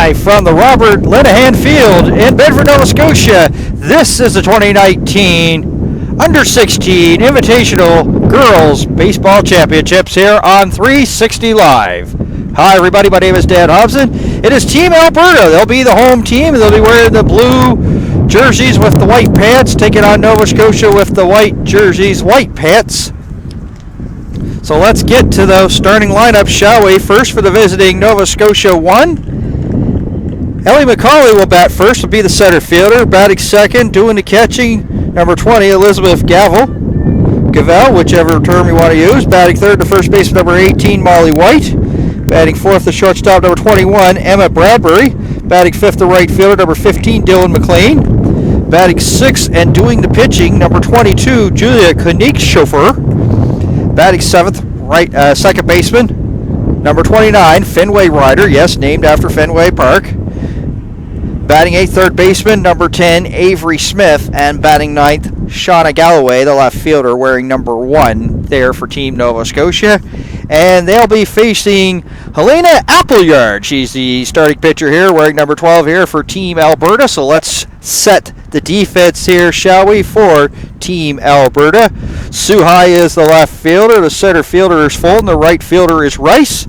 Live from the Robert Lenahan Field in Bedford, Nova Scotia. This is the 2019 Under-16 Invitational Girls Baseball Championships here on 360 Live. Hi everybody, my name is Dan Hobson. It is Team Alberta. They'll be the home team. They'll be wearing the blue jerseys with the white pants, taking on Nova Scotia with the white jerseys, white pants. So let's get to the starting lineup, shall we? First for the visiting Nova Scotia 1. Ellie McCauley will bat first, will be the center fielder. Batting second, doing the catching, number 20, Elizabeth Gavel, whichever term you want to use. Batting third, the first baseman, number 18, Molly White. Batting fourth, the shortstop, number 21, Emma Bradbury. Batting fifth, the right fielder, number 15, Dylan McLean. Batting sixth and doing the pitching, number 22, Julia Koenig-Schofer. Batting seventh, second baseman, number 29, Fenway Ryder, yes, named after Fenway Park. Batting eighth, third baseman, number 10, Avery Smith. And batting ninth, Shauna Galloway, the left fielder, wearing number 1 there for Team Nova Scotia. And they'll be facing Helena Appleyard. She's the starting pitcher here, wearing number 12 here for Team Alberta. So let's set the defense here, shall we, for Team Alberta. Suhai is the left fielder. The center fielder is Fulton. The right fielder is Rice.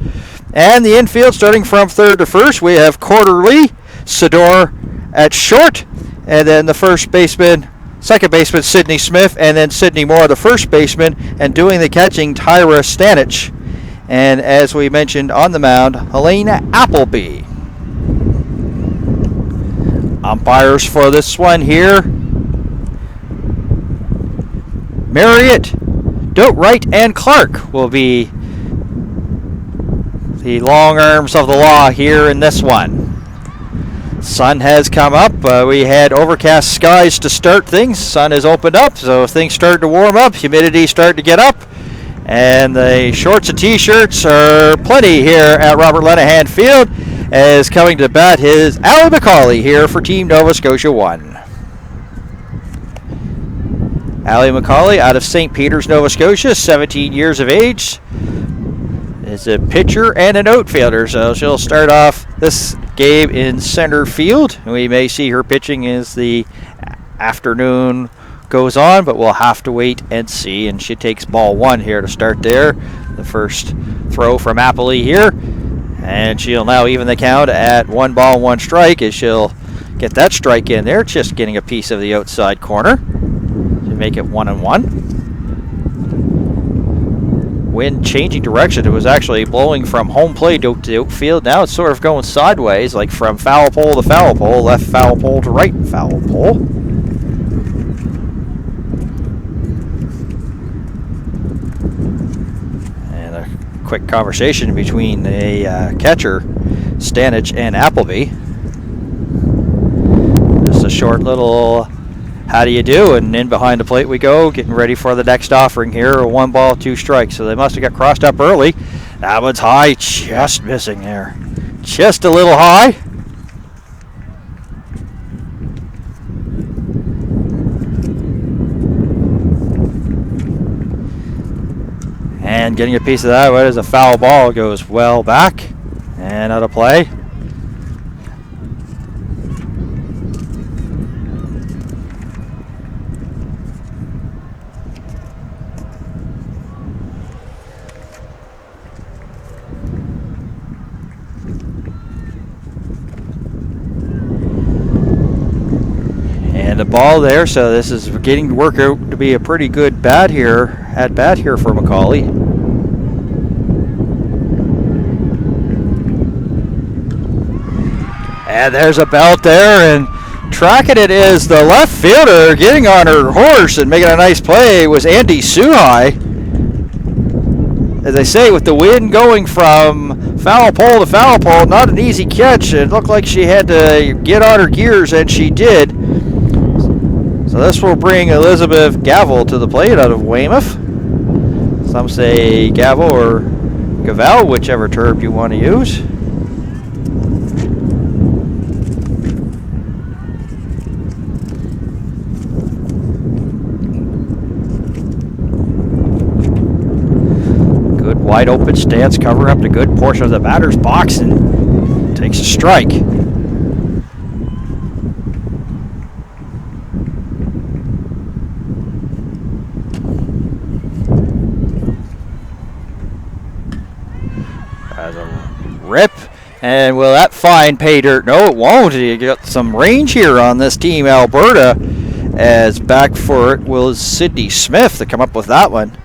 And the infield, starting from third to first, we have Quarterly, Sador at short. And then the second baseman, Sydney Smith. And then Sydney Moore, the first baseman. And doing the catching, Tyra Stanich. And as we mentioned on the mound, Helena Appleby. Umpires for this one here: Marriott, Doatwright, and Clark will be the long arms of the law here in this one. Sun has come up. We had overcast skies to start things. Sun has opened up, so things started to warm up. Humidity started to get up. And the shorts and t-shirts are plenty here at Robert Lenahan Field, as coming to bat is Allie McCauley here for Team Nova Scotia 1. Allie McCauley out of St. Peters, Nova Scotia, 17 years of age. Is a pitcher and an outfielder, so she'll start off this game in center field. We may see her pitching as the afternoon goes on, but we'll have to wait and see. And she takes ball 1 here to start there. The first throw from Appley here. And she'll now even the count at 1 ball, 1 strike, as she'll get that strike in there, just getting a piece of the outside corner to make it 1-1. Wind changing direction. It was actually blowing from home plate to outfield. Now it's sort of going sideways, like from foul pole to foul pole, left foul pole to right foul pole. Quick conversation between the catcher, Stanich, and Appleby. Just a short little how do you do, and in behind the plate we go, getting ready for the next offering here, a 1 ball, 2 strikes. So they must have got crossed up early. That one's high, just missing there. Just a little high. And getting a piece of that, what is a foul ball, goes well back and out of play. And a ball there, so this is getting to work out to be a pretty good at bat here for McCauley. And there's a belt there, and tracking it is the left fielder, getting on her horse and making a nice play was Andy Suhai. As I say, with the wind going from foul pole to foul pole, not an easy catch. It looked like she had to get on her gears, and she did. So this will bring Elizabeth Gavel to the plate out of Weymouth. Some say Gavel or Gavel, whichever term you want to use. Good wide open stance, covering up the good portion of the batter's box, and takes a strike. And will that find pay dirt? No, it won't. You got some range here on this team, Alberta. As back for it was Sydney Smith to come up with that one.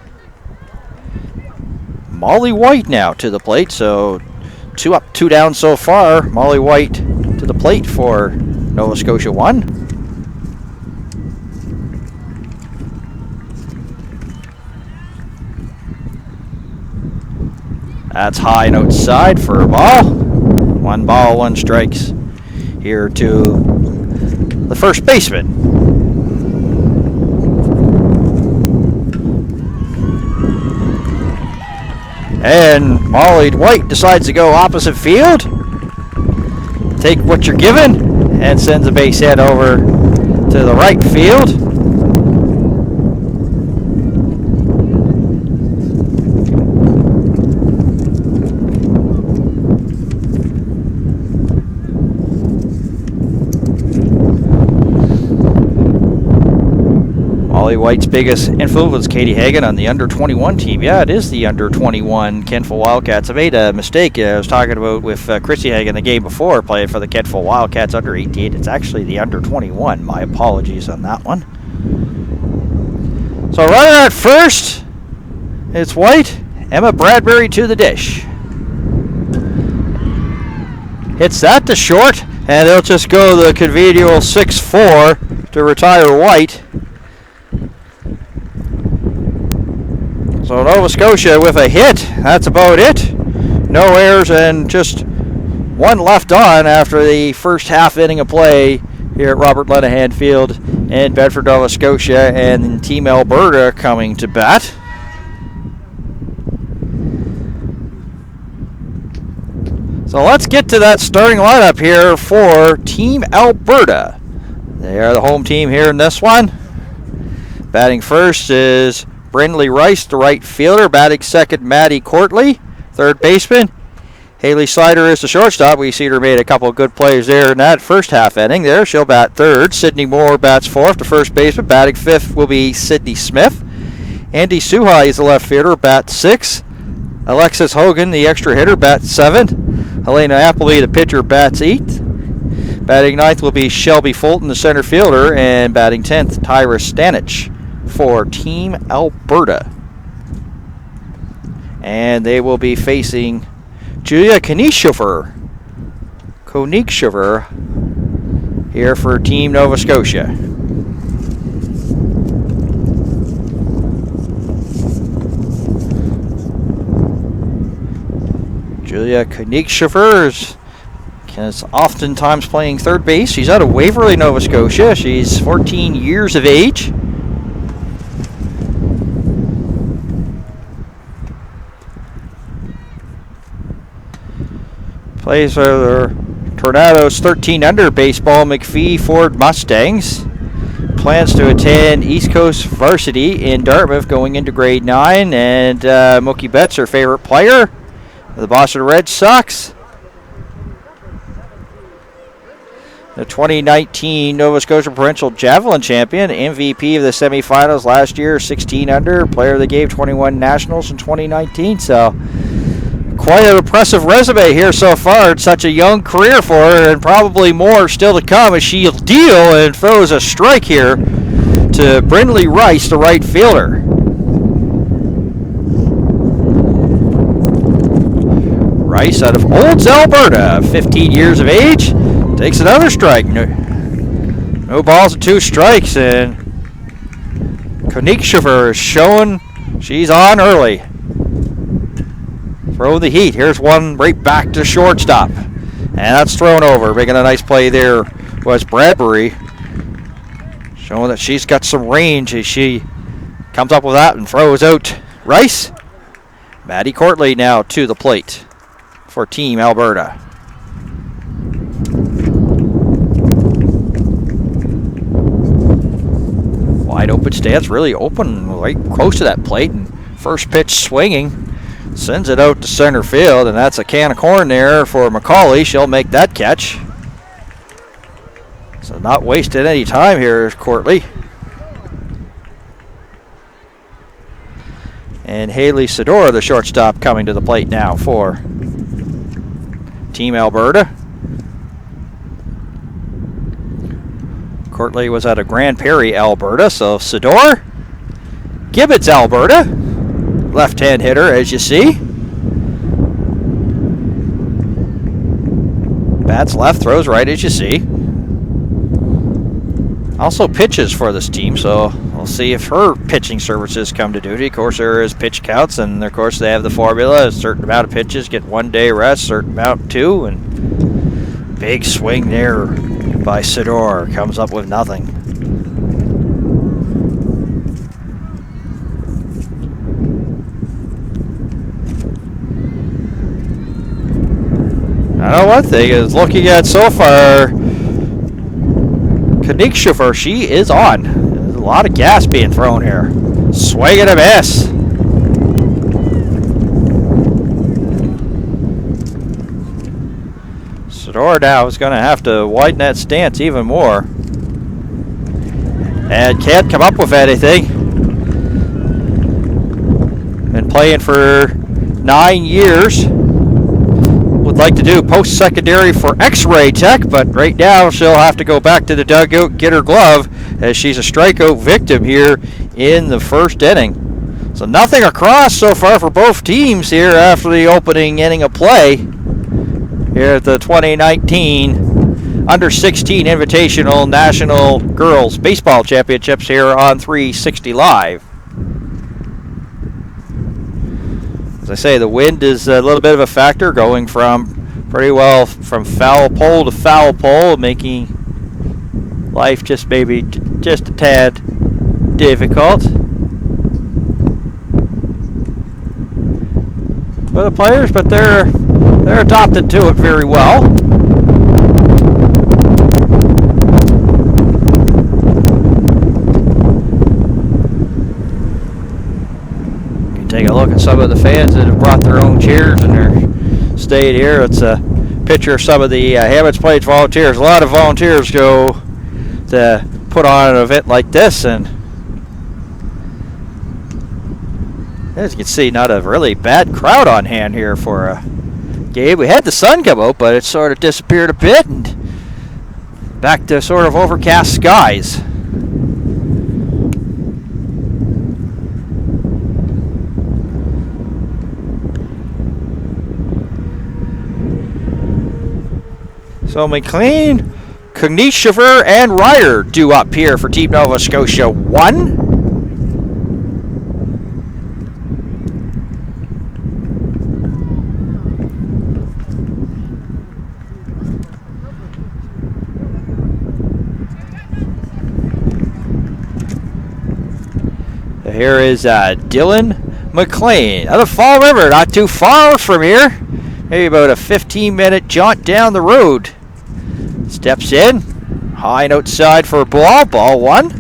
Molly White now to the plate. So 2 up, 2 down so far. Molly White to the plate for Nova Scotia 1. That's high and outside for a ball. 1 ball, 1 strikes here to the first baseman. And Molly White decides to go opposite field. Take what you're given and sends a base hit over to the right field. Molly White's biggest influence was Katie Hagan on the under-21 team. Yeah, it is the under-21 Kentful Wildcats. I made a mistake. I was talking about with Chrissy Hagan the game before, playing for the Kentful Wildcats under-18. It's actually the under-21. My apologies on that one. So running at first, it's White. Emma Bradbury to the dish. Hits that to short, and they'll just go the conventional 6-4 to retire White. So Nova Scotia with a hit. That's about it. No errors and just 1 left on after the first half inning of play here at Robert Lenihan Field in Bedford, Nova Scotia, and Team Alberta coming to bat. So let's get to that starting lineup here for Team Alberta. They are the home team here in this one. Batting first is Brindley Rice, the right fielder. Batting second, Maddie Courtley, third baseman. Haley Slider is the shortstop. We see her made a couple of good plays there in that first half inning there. She'll bat third. Sydney Moore bats fourth, the first baseman. Batting fifth will be Sydney Smith. Andy Suhai is the left fielder, bats sixth. Alexis Hogan, the extra hitter, bats seventh. Helena Appleby, the pitcher, bats eighth. Batting ninth will be Shelby Fulton, the center fielder. And batting 10th, Tyra Stanich for Team Alberta. And they will be facing Julia Koenigshofer here for Team Nova Scotia. Julia Koenigshofer is oftentimes playing third base. She's out of Waverly, Nova Scotia. She's 14 years of age. Plays for the Tornadoes 13 under baseball McPhee Ford Mustangs. Plans to attend East Coast Varsity in Dartmouth going into grade 9. And Mookie Betts, her favorite player, the Boston Red Sox. The 2019 Nova Scotia Provincial Javelin Champion, MVP of the semifinals last year, 16 under, player of the game, 21 nationals in 2019. So quite an impressive resume here so far. It's such a young career for her, and probably more still to come as she'll deal and throws a strike here to Brindley Rice, the right fielder. Rice out of Olds, Alberta, 15 years of age, takes another strike. No balls and 2 strikes, and Koenigshofer is showing she's on early. Throw the heat. Here's one right back to shortstop. And that's thrown over. Making a nice play there was Bradbury. Showing that she's got some range as she comes up with that and throws out Rice. Maddie Courtley now to the plate for Team Alberta. Wide open stance, really open, right close to that plate. And first pitch swinging. Sends it out to center field, and that's a can of corn there for McCauley. She'll make that catch. So not wasted any time here, Courtley. And Haley Sadora, the shortstop, coming to the plate now for Team Alberta. Courtleigh was out of Grand Prairie, Alberta. So Sador, Gibbons, Alberta. Left-hand hitter, as you see. Bats left, throws right, as you see. Also pitches for this team, so we'll see if her pitching services come to duty. Of course, there is pitch counts, and of course they have the formula. A certain amount of pitches get 1 day rest, certain amount 2, and big swing there by Sador. Comes up with nothing. I know one thing is looking at so far, Knikshofer, she is on. There's a lot of gas being thrown here. Swing and a miss. Sador now is going to have to widen that stance even more. And can't come up with anything. Been playing for 9 years. Would like to do post-secondary for X-ray tech, but right now she'll have to go back to the dugout, get her glove, as she's a strikeout victim here in the first inning. So nothing across so far for both teams here after the opening inning of play here at the 2019 Under-16 Invitational National Girls Baseball Championships here on 360 Live. As I say, the wind is a little bit of a factor, going from pretty well from foul pole to foul pole, making life just maybe just a tad difficult. For the players, but they're adopted to it very well. Take a look at some of the fans that have brought their own chairs and they're staying here. It's a picture of some of the Hammonds Plains volunteers. A lot of volunteers go to put on an event like this, and as you can see, not a really bad crowd on hand here for a game. We had the sun come out, but it sort of disappeared a bit, and back to sort of overcast skies. So McLean, Knikshofer, and Ryder due up here for Team Nova Scotia 1. Here is Dylan McLean out of Fall River, not too far from here. Maybe about a 15-minute jaunt down the road. Steps in, high and outside for a ball 1.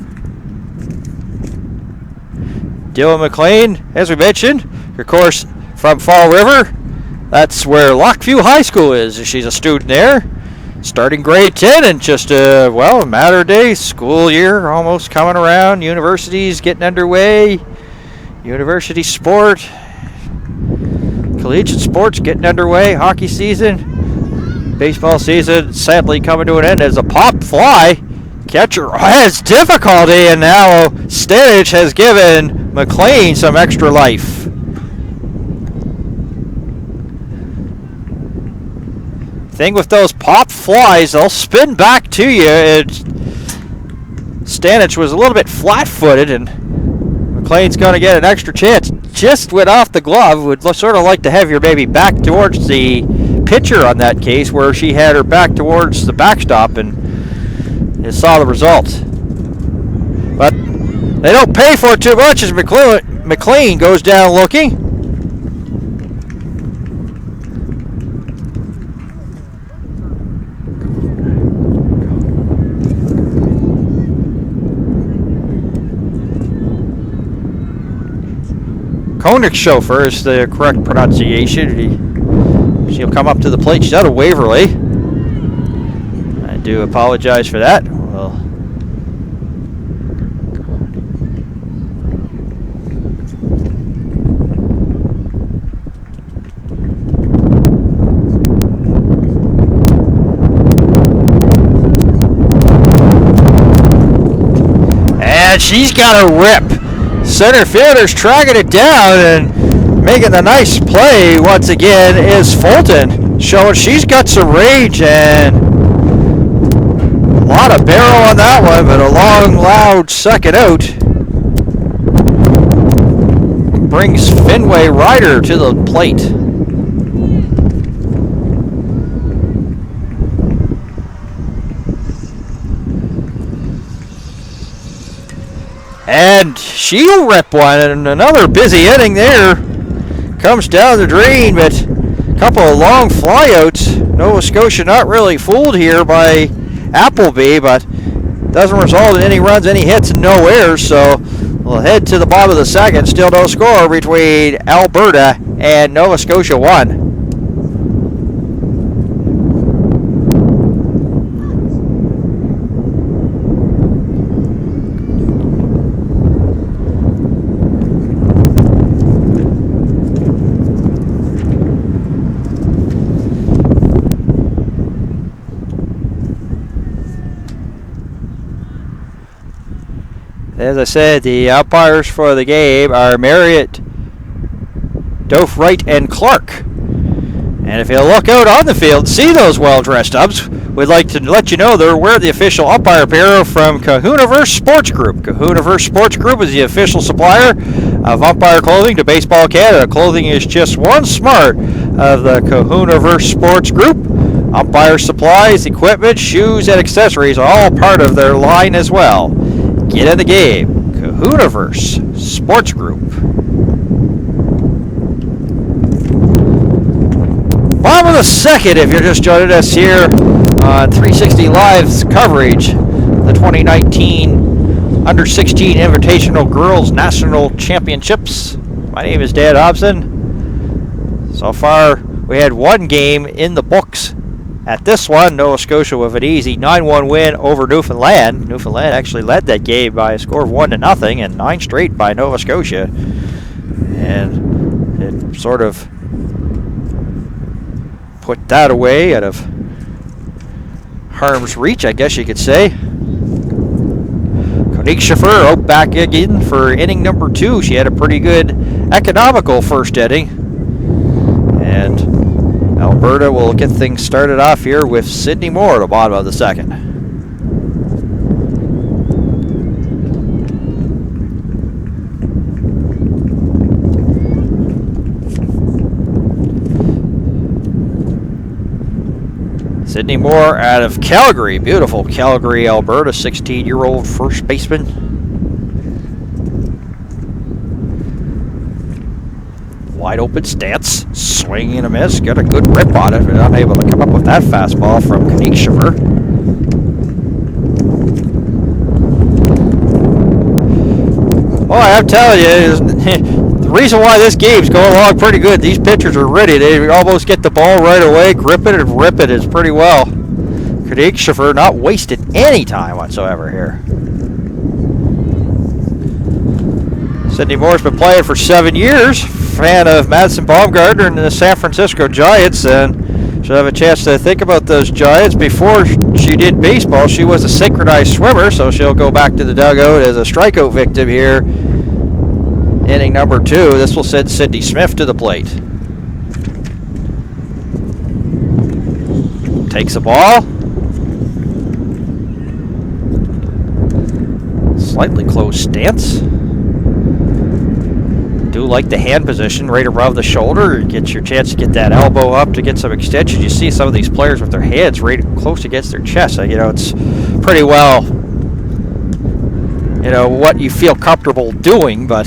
Dylan McLean, as we mentioned, of course, from Fall River. That's where Lockview High School is. She's a student there, starting grade 10, and just a matter of days. School year almost coming around. University's getting underway. University sport, collegiate sports getting underway. Hockey season. Baseball season sadly coming to an end as a pop fly. Catcher has difficulty, and now Stanich has given McLean some extra life. Thing with those pop flies, they'll spin back to you. Stanich was a little bit flat-footed, and McLean's going to get an extra chance. Just went off the glove. Would sort of like to have your baby back towards the pitcher on that case, where she had her back towards the backstop, and you saw the result. But they don't pay for it too much as McLean goes down looking. Knikshofer is the correct pronunciation. She'll come up to the plate. She's out of Waverly. I do apologize for that. Well, and she's got a rip. Center fielder's tracking it down, and making the nice play once again is Fulton, showing she's got some range, and a lot of barrel on that one, but a long, loud second out brings Fenway Ryder to the plate. And she'll rip one, and another busy inning there. Comes down the drain, but a couple of long flyouts. Nova Scotia not really fooled here by Appleby, but doesn't result in any runs, any hits, and no errors. So we'll head to the bottom of the second. Still no score between Alberta and Nova Scotia 1. As I said, the umpires for the game are Marriott, Wright, and Clark. And if you look out on the field and see those well-dressed ups, we'd like to let you know we're the official umpire apparel from Kahunaverse Sports Group. Kahunaverse Sports Group is the official supplier of umpire clothing to Baseball Canada. Clothing is just one smart of the Kahunaverse Sports Group. Umpire supplies, equipment, shoes, and accessories are all part of their line as well. Get in the game. Kahunaverse Sports Group. Bottom of the second, if you're just joining us here on 360 Live's coverage, the 2019 Under-16 Invitational Girls National Championships. My name is Dan Hobson. So far, we had one game in the books. At this one, Nova Scotia with an easy 9-1 win over Newfoundland. Newfoundland actually led that game by a score of 1-0, and 9 straight by Nova Scotia. And it sort of put that away out of harm's reach, I guess you could say. Konique Schiffer out back again for inning number 2. She had a pretty good economical first inning. And Alberta will get things started off here with Sydney Moore at the bottom of the second. Sydney Moore out of Calgary, beautiful Calgary, Alberta, 16-year-old first baseman. Wide open stance, swing and a miss, got a good rip on it, but unable to come up with that fastball from Konique Schiffer. Well, I'm telling you, the reason why this game's going along pretty good, these pitchers are ready. They almost get the ball right away, grip it and rip it is pretty well. Konique Schiffer not wasted any time whatsoever here. Sydney Moore's been playing for 7 years. Fan of Madison Baumgartner and the San Francisco Giants, and she'll have a chance to think about those Giants. Before she did baseball, she was a synchronized swimmer, so she'll go back to the dugout as a strikeout victim here. Inning number 2. This will send Sydney Smith to the plate. Takes the ball. Slightly closed stance. Do like the hand position right above the shoulder. Get your chance to get that elbow up to get some extension. You see some of these players with their hands right close against their chest. You know, it's pretty well, you know, what you feel comfortable doing. But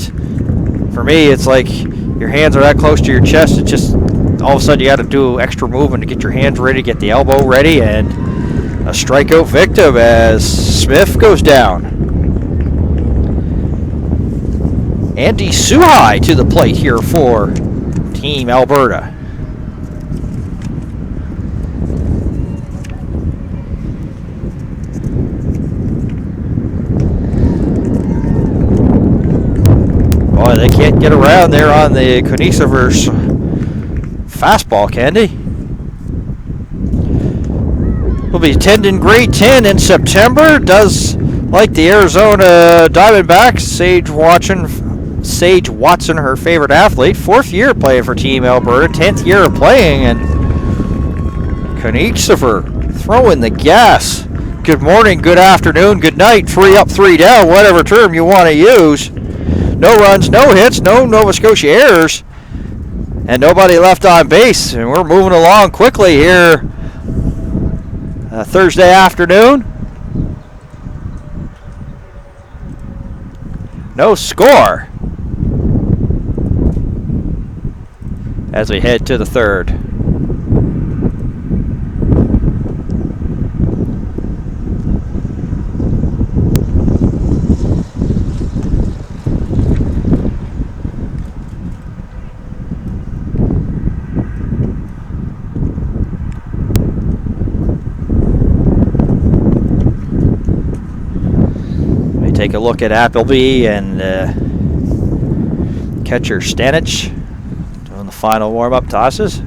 for me, it's like your hands are that close to your chest. It's just all of a sudden you got to do extra movement to get your hands ready, get the elbow ready, and a strikeout victim as Smith goes down. Andy Suhai to the plate here for Team Alberta. Boy, they can't get around there on the Kahunaverse fastball, can they? We'll be attending grade 10 in September. Does Like the Arizona Diamondbacks, Sage Watson, her favorite athlete, 4th year playing for Team Alberta, 10th year of playing, and Konichiver throwing the gas. Good morning, good afternoon, good night, 3 up, 3 down, whatever term you want to use. No runs, no hits, no Nova Scotia errors, and nobody left on base, and we're moving along quickly here Thursday afternoon. No score as we head to the 3rd. Take a look at Appleby and catcher Stanich doing the final warm-up tosses.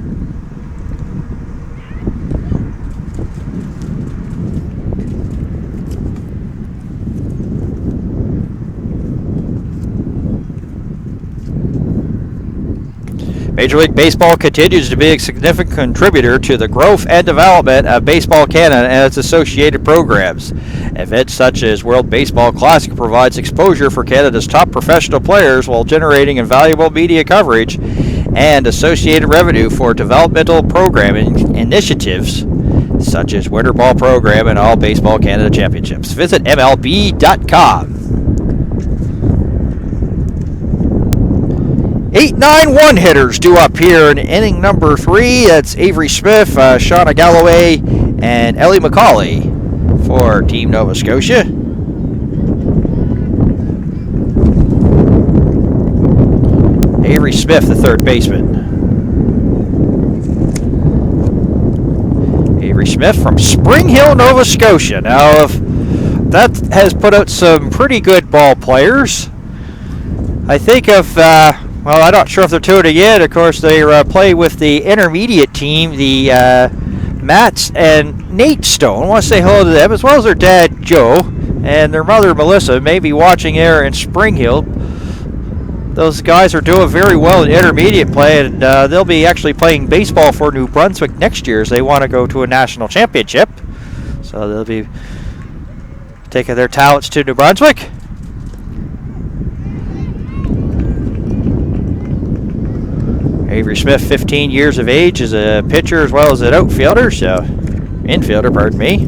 Major League Baseball continues to be a significant contributor to the growth and development of Baseball Canada and its associated programs. Events such as World Baseball Classic provides exposure for Canada's top professional players while generating invaluable media coverage and associated revenue for developmental programming initiatives such as Winter Ball Program and All Baseball Canada Championships. Visit MLB.com. 8-9-1 hitters due up here in inning number 3. That's Avery Smith, Shauna Galloway, and Ellie McCauley for Team Nova Scotia. Avery Smith, the 3rd baseman. Avery Smith from Spring Hill, Nova Scotia. Now, that has put out some pretty good ball players. I think of... well, I'm not sure if they're tuning in. Of course, they play with the intermediate team, the Matts and Nate Stone. I want to say hello to them, as well as their dad, Joe, and their mother, Melissa, may be watching there in Spring Hill. Those guys are doing very well in intermediate play, and they'll be actually playing baseball for New Brunswick next year as they want to go to a national championship. So they'll be taking their talents to New Brunswick. Avery Smith, 15 years of age, is a pitcher as well as an outfielder, infielder, pardon me.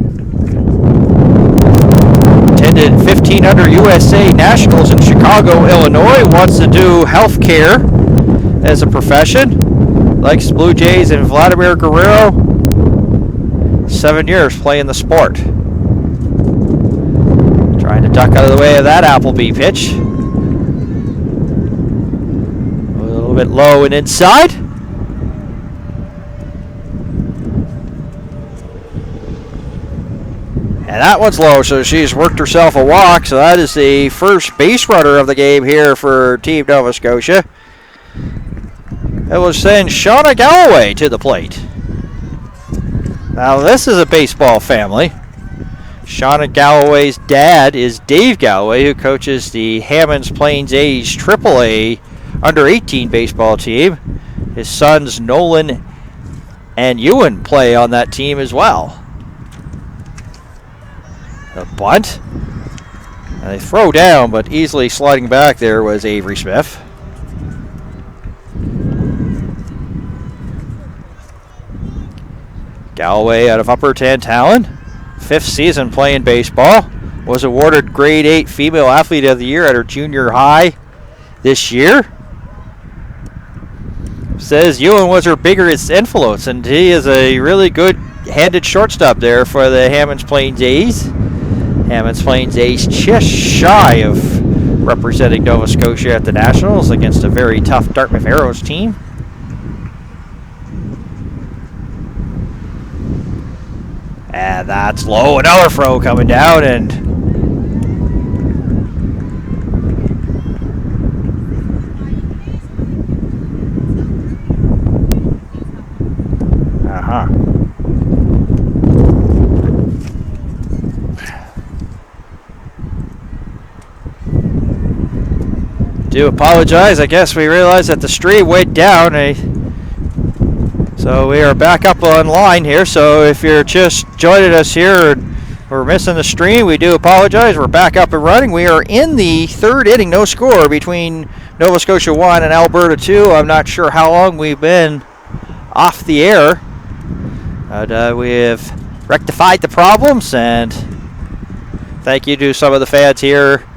Attended 1500 USA Nationals in Chicago, Illinois. Wants to do healthcare as a profession. Likes Blue Jays and Vladimir Guerrero. 7 years playing the sport. Trying to duck out of the way of that Appleby pitch. A bit low and inside. And that one's low, so she's worked herself a walk. So that is the first base runner of the game here for Team Nova Scotia. It will send Shauna Galloway to the plate. Now this is a baseball family. Shauna Galloway's dad is Dave Galloway, who coaches the Hammonds Plains A's AAA under-18 baseball team. His sons Nolan and Ewan play on that team as well. The bunt. And they throw down, but easily sliding back there was Avery Smith. Galloway out of Upper Tantallon, 5th season playing baseball. Was awarded Grade 8 Female Athlete of the Year at her junior high this year. Says Ewan was her biggest influence, and he is a really good-handed shortstop there for the Hammonds Plains A's. Hammonds Plains A's just shy of representing Nova Scotia at the Nationals against a very tough Dartmouth Arrows team. And that's low. Another throw coming down, and Do apologize. I guess we realized that the stream went down. So we are back up online here. So if you're just joining us here and we're missing the stream, we do apologize. We're back up and running. We are in the third inning, no score between Nova Scotia 1 and Alberta 2. I'm not sure how long we've been off the air. But we have rectified the problems, and thank you to some of the fans here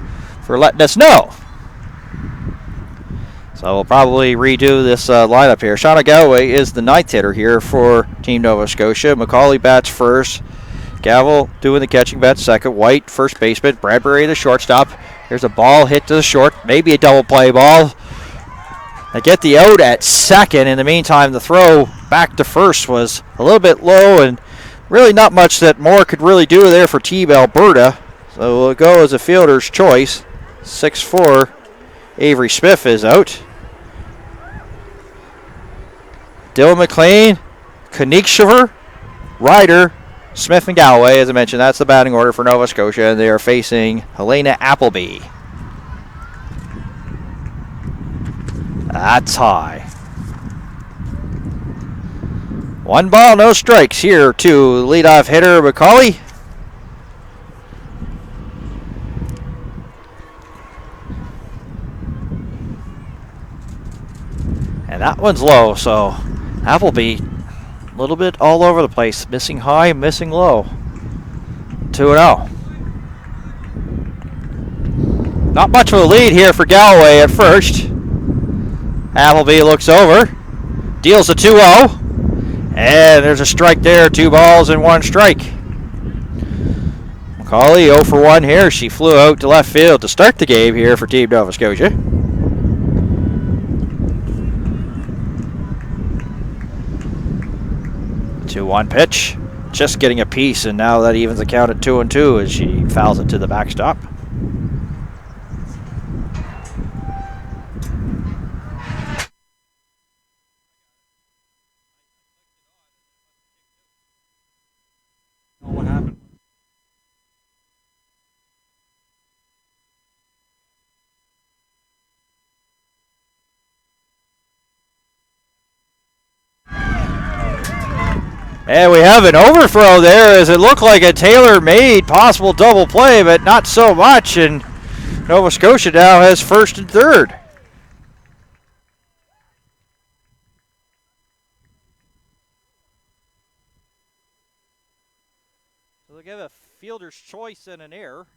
for letting us know. So we'll probably redo this lineup here. Shauna Galloway is the ninth hitter here for Team Nova Scotia. McCauley bats first. Gavel doing the catching bat second. White first baseman. Bradbury the shortstop. Here's a ball hit to the short. Maybe a double play ball. They get the out at second. In the meantime, the throw back to first was a little bit low, and really not much that Moore could really do there for Team Alberta. So we'll go as a fielder's choice. 6'4", Avery Smith is out. Dylan McLean, Konigshiver, Ryder, Smith, and Galloway. As I mentioned, that's the batting order for Nova Scotia, and they are facing Helena Appleby. That's high. 1 ball, no strikes here to leadoff hitter McCauley. And that one's low, so Appleby a little bit all over the place. Missing high, missing low. 2-0. Not much of a lead here for Galloway at first. Appleby looks over, deals a 2-0, and there's a strike there. 2 balls and 1 strike. McCauley 0 for 1 here. She flew out to left field to start the game here for Team Nova Scotia. 2-1 pitch. Just getting a piece, and now that evens the count at 2-2 as she fouls it to the backstop. What happened? And we have an overthrow there, as it looked like a tailor-made possible double play, but not so much, and Nova Scotia now has first and third. So they'll give a fielder's choice and an error.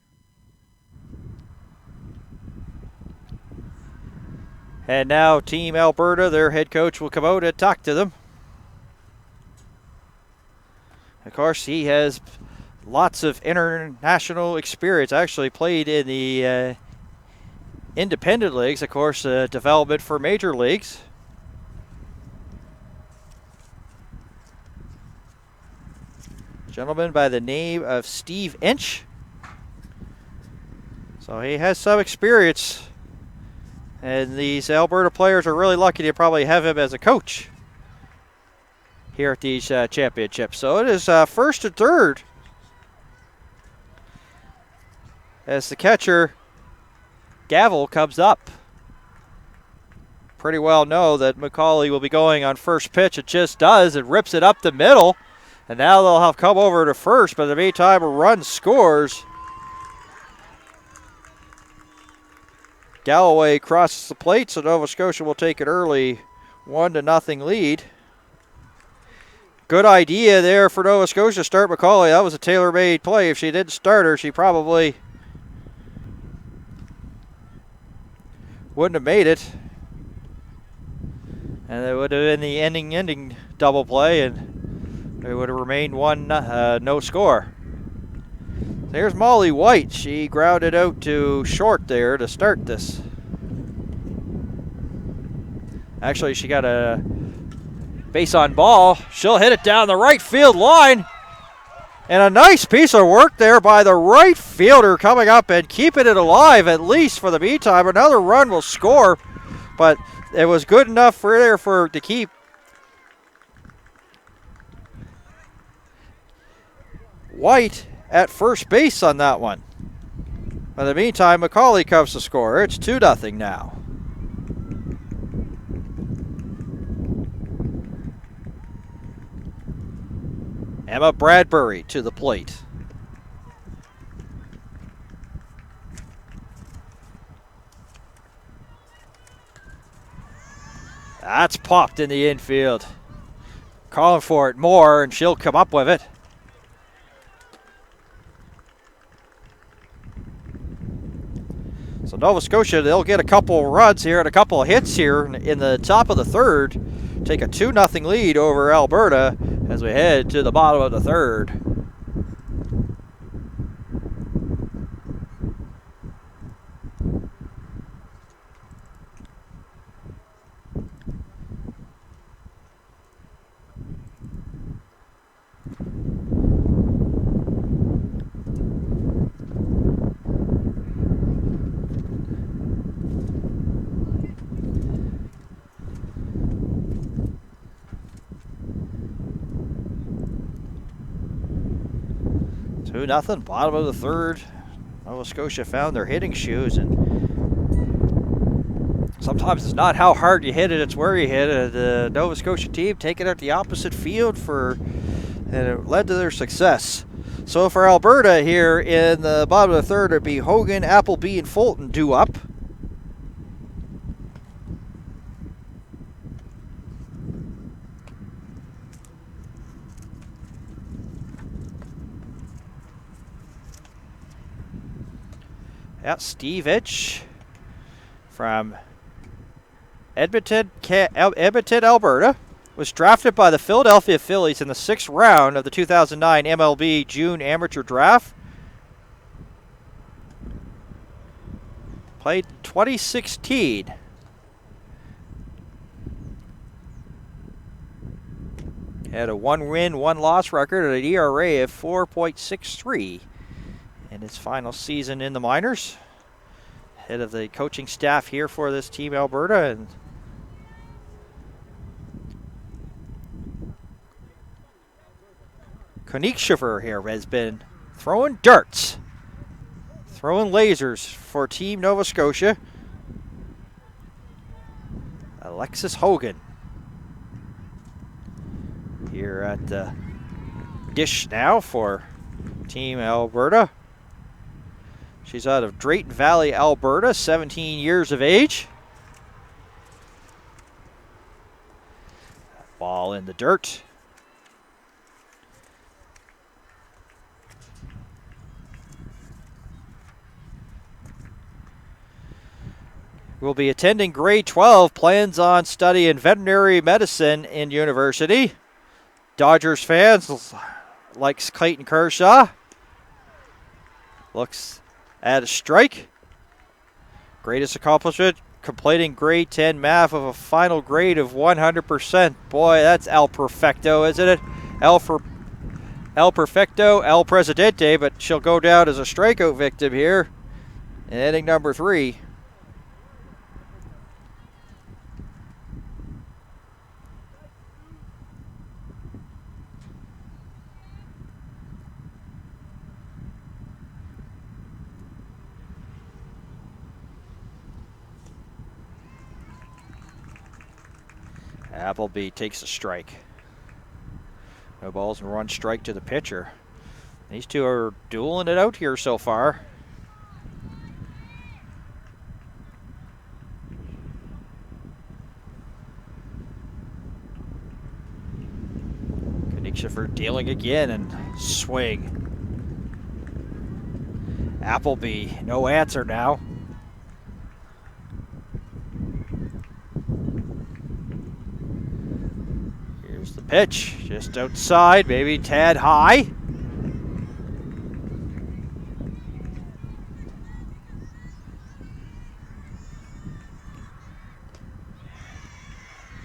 And now Team Alberta, their head coach, will come out and talk to them. Of course, he has lots of international experience. Actually played in the independent leagues, of course, development for major leagues. Gentleman by the name of Steve Inch. So he has some experience, and these Alberta players are really lucky to probably have him as a coach here at these championships. So it is first and third as the catcher Gavel comes up. Pretty well know that McCauley will be going on first pitch. It just does. It rips it up the middle, and now they'll have come over to first, but in the meantime a run scores. Galloway crosses the plate, so Nova Scotia will take an early 1-0 lead. Good idea there for Nova Scotia to start McCauley. That was a tailor-made play. If she didn't start her, she probably wouldn't have made it. And it would have been the ending double play, and it would have remained no score. There's Molly White. She grounded out to short there to start this. Actually, she got a base on ball. She'll hit it down the right field line. And a nice piece of work there by the right fielder coming up and keeping it alive, at least for the meantime. Another run will score, but it was good enough to keep White at first base on that one. By the meantime, McCauley comes to score. It's 2-0 now. Emma Bradbury to the plate. That's popped in the infield. Calling for it more, and she'll come up with it. So Nova Scotia, they'll get a couple runs here and a couple of hits here in the top of the third. Take a 2-0 lead over Alberta as we head to the bottom of the third. Nothing. Bottom of the third. Nova Scotia found their hitting shoes, and sometimes it's not how hard you hit it, it's where you hit it. The Nova Scotia team taking it the opposite field and it led to their success. So for Alberta here in the bottom of the third, it'd be Hogan, Appleby, and Fulton due up. Yeah, Steve Itch from Edmonton, Alberta, was drafted by the Philadelphia Phillies in the 6th round of the 2009 MLB June Amateur Draft. Played in 2016. Had a 1-win, 1-loss record at an ERA of 4.63. in his final season in the minors. Head of the coaching staff here for this team, Alberta. And Koenigshofer here has been throwing darts, throwing lasers for Team Nova Scotia. Alexis Hogan here at the dish now for Team Alberta. She's out of Drayton Valley, Alberta, 17 years of age. Ball in the dirt. Will be attending grade 12, plans on studying veterinary medicine in university. Dodgers fans likes Clayton Kershaw. Looks at a strike. Greatest accomplishment, completing grade 10 math with a final grade of 100%. Boy, that's El Perfecto, isn't it? El Perfecto, El Presidente, but she'll go down as a strikeout victim here in inning number 3. Appleby takes a strike. No balls and 1 strike to the pitcher. These two are dueling it out here so far. Koenigshofer dealing again and swing. Appleby, no answer now. Here's the pitch, just outside, maybe tad high.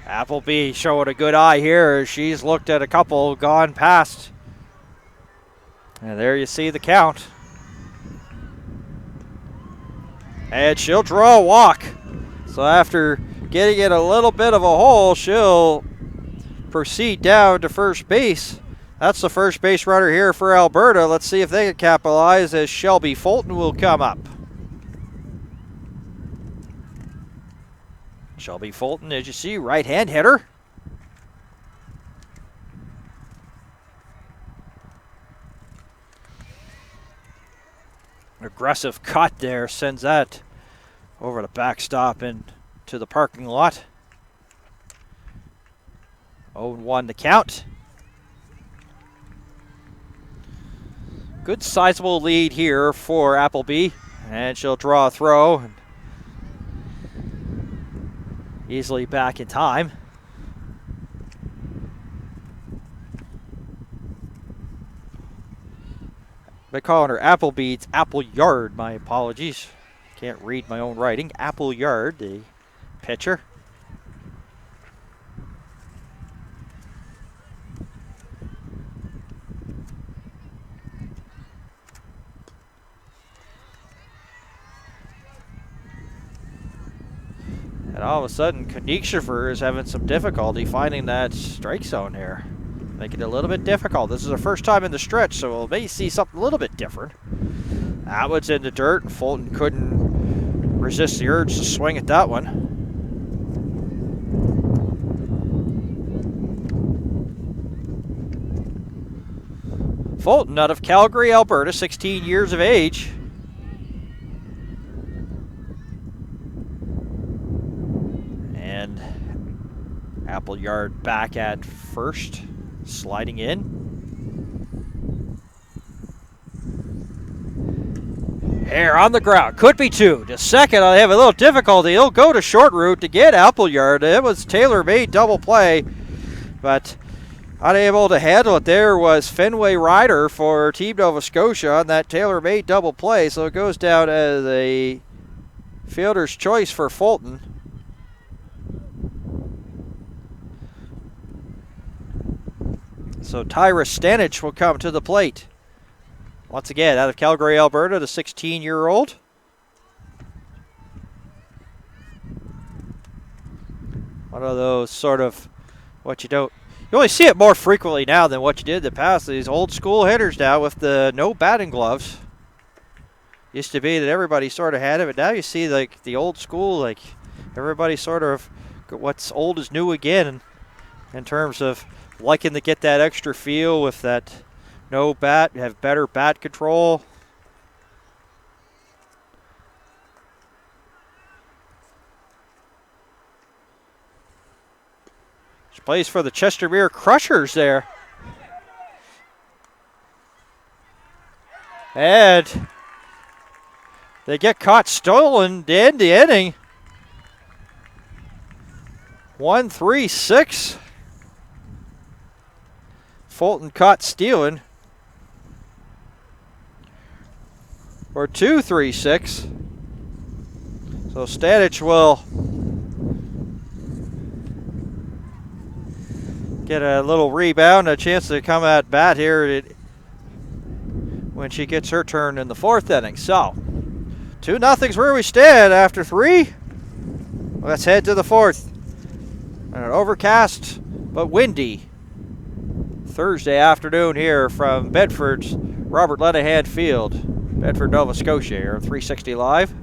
Appleby showing a good eye here. She's looked at a couple gone past. And there you see the count. And she'll draw a walk. So after getting in a little bit of a hole, she'll proceed down to first base. That's the first base runner here for Alberta. Let's see if they can capitalize as Shelby Fulton will come up. Shelby Fulton, as you see, right-hand hitter. Aggressive cut there, sends that over the backstop into the parking lot. 0-1 the count. Good sizable lead here for Appleby, and she'll draw a throw. Easily back in time. They're calling her Appleby. It's Appleyard. My apologies. Can't read my own writing. Appleyard, the pitcher. And all of a sudden, Koenigshofer is having some difficulty finding that strike zone here. Making it a little bit difficult. This is her first time in the stretch, so we may see something a little bit different. That one's in the dirt, and Fulton couldn't resist the urge to swing at that one. Fulton out of Calgary, Alberta, 16 years of age. And Appleyard back at first, sliding in. Here on the ground, could be two. To second, I have a little difficulty. He'll go to short route to get Appleyard. It was tailor-made double play, but unable to handle it there was Fenway Ryder for Team Nova Scotia on that tailor-made double play, so it goes down as a fielder's choice for Fulton. So Tyra Stanich will come to the plate. Once again, out of Calgary, Alberta, the 16-year-old. One of those sort of what you don't... You only see it more frequently now than what you did in the past. These old school hitters now with the no batting gloves. Used to be that everybody sort of had it, but now you see like the old school, like everybody sort of what's old is new again in terms of liking to get that extra feel with that no bat, have better bat control. She plays for the Chestermere Crushers there. And they get caught stolen to end the inning. 1-3-6. Fulton caught stealing. Or 2-3-6. So Stanich will get a little rebound, a chance to come at bat here when she gets her turn in the fourth inning. So 2-0's where we stand after 3. Let's head to the fourth. And an overcast but windy Thursday afternoon here from Bedford's Robert Lenihan Field. Bedford, Nova Scotia here on 360 Live.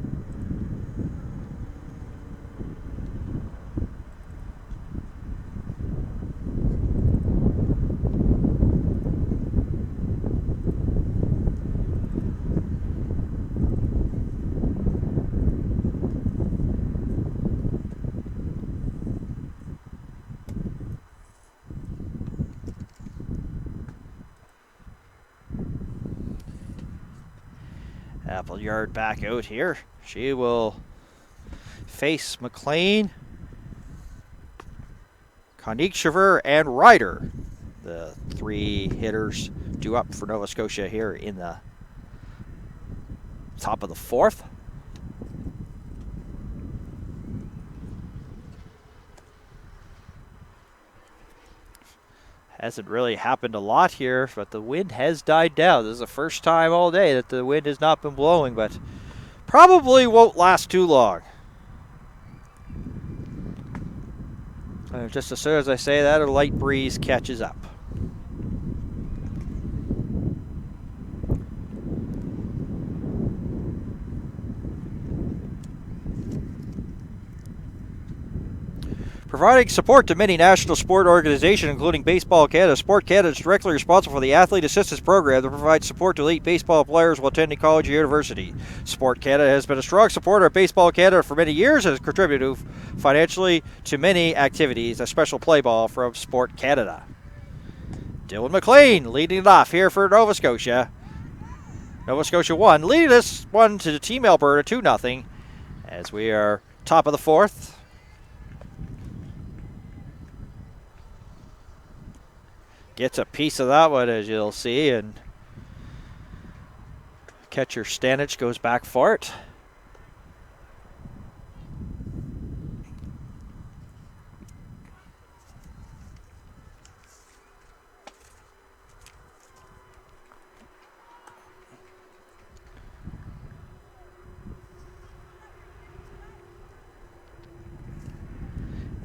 Appleyard back out here. She will face McLean, Koenigshofer, and Ryder. The 3 hitters due up for Nova Scotia here in the top of the fourth. Hasn't really happened a lot here, but the wind has died down. This is the first time all day that the wind has not been blowing, but probably won't last too long. And just as soon as I say that, a light breeze catches up. Providing support to many national sport organizations, including Baseball Canada. Sport Canada is directly responsible for the Athlete Assistance Program that provides support to elite baseball players while attending college or university. Sport Canada has been a strong supporter of Baseball Canada for many years and has contributed financially to many activities. A special play ball from Sport Canada. Dylan McLean leading it off here for Nova Scotia. Nova Scotia 1, leading this one to Team Alberta 2-0 as we are top of the fourth. Gets a piece of that one, as you'll see, and catcher Stanich goes back for it.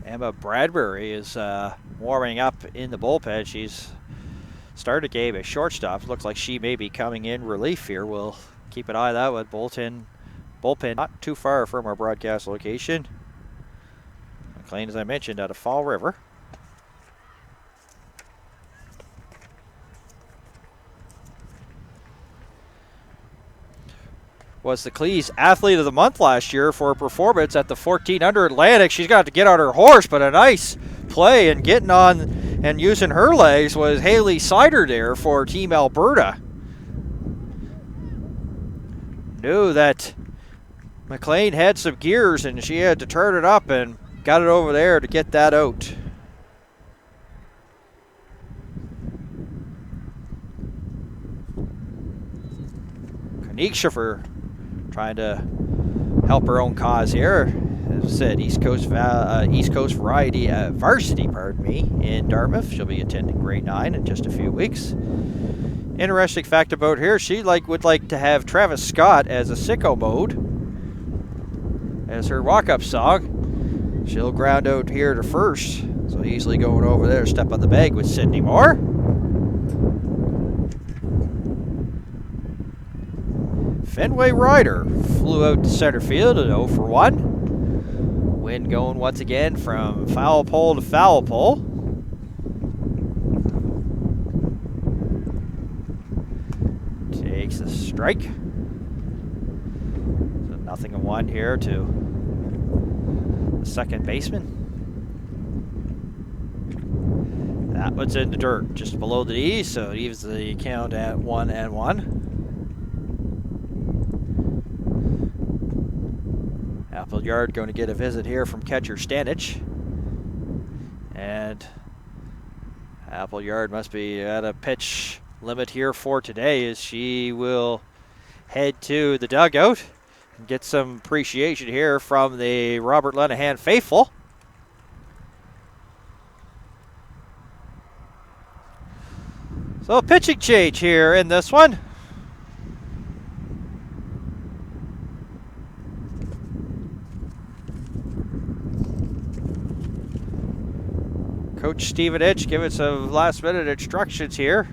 Emma Bradbury is warming up in the bullpen. She's started a game as shortstop. Looks like she may be coming in relief here. We'll keep an eye on that one. Bullpen not too far from our broadcast location. McLean, as I mentioned, out of Fall River. Was the Cleese Athlete of the Month last year for a performance at the 1400 Atlantic. She's got to get on her horse, but a nice play and getting on and using her legs was Haley Sider there for Team Alberta. Knew that McLean had some gears and she had to turn it up and got it over there to get that out. Konigshofer trying to help her own cause here. As I said, East Coast Varsity, in Dartmouth. She'll be attending grade 9 in just a few weeks. Interesting fact about her, she would like to have Travis Scott as a sicko mode as her walk-up song. She'll ground out here to first, so easily going over there, step on the bag with Sydney Moore. Fenway Ryder flew out to center field at 0 for 1. Wind going once again from foul pole to foul pole. Takes the strike. So 0-1 here to the second baseman. That one's in the dirt just below the D, so it leaves the count at 1-1. Appleyard going to get a visit here from catcher Stanich. And Appleyard must be at a pitch limit here for today as she will head to the dugout and get some appreciation here from the Robert Lenahan faithful. So a pitching change here in this one. Coach Stephen Itch giving some last-minute instructions here.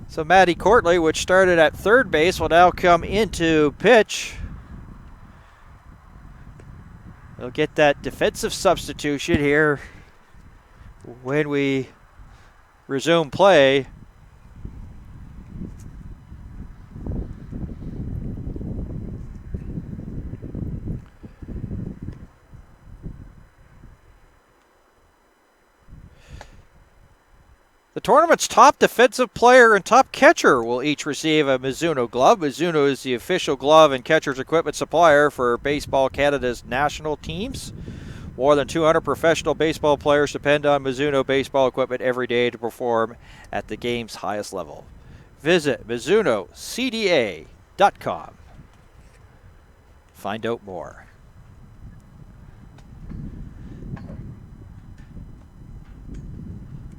So Maddie Courtley, which started at third base, will now come into pitch. They'll get that defensive substitution here when we resume play. The tournament's top defensive player and top catcher will each receive a Mizuno glove. Mizuno is the official glove and catcher's equipment supplier for Baseball Canada's national teams. More than 200 professional baseball players depend on Mizuno baseball equipment every day to perform at the game's highest level. Visit MizunoCDA.com. Find out more.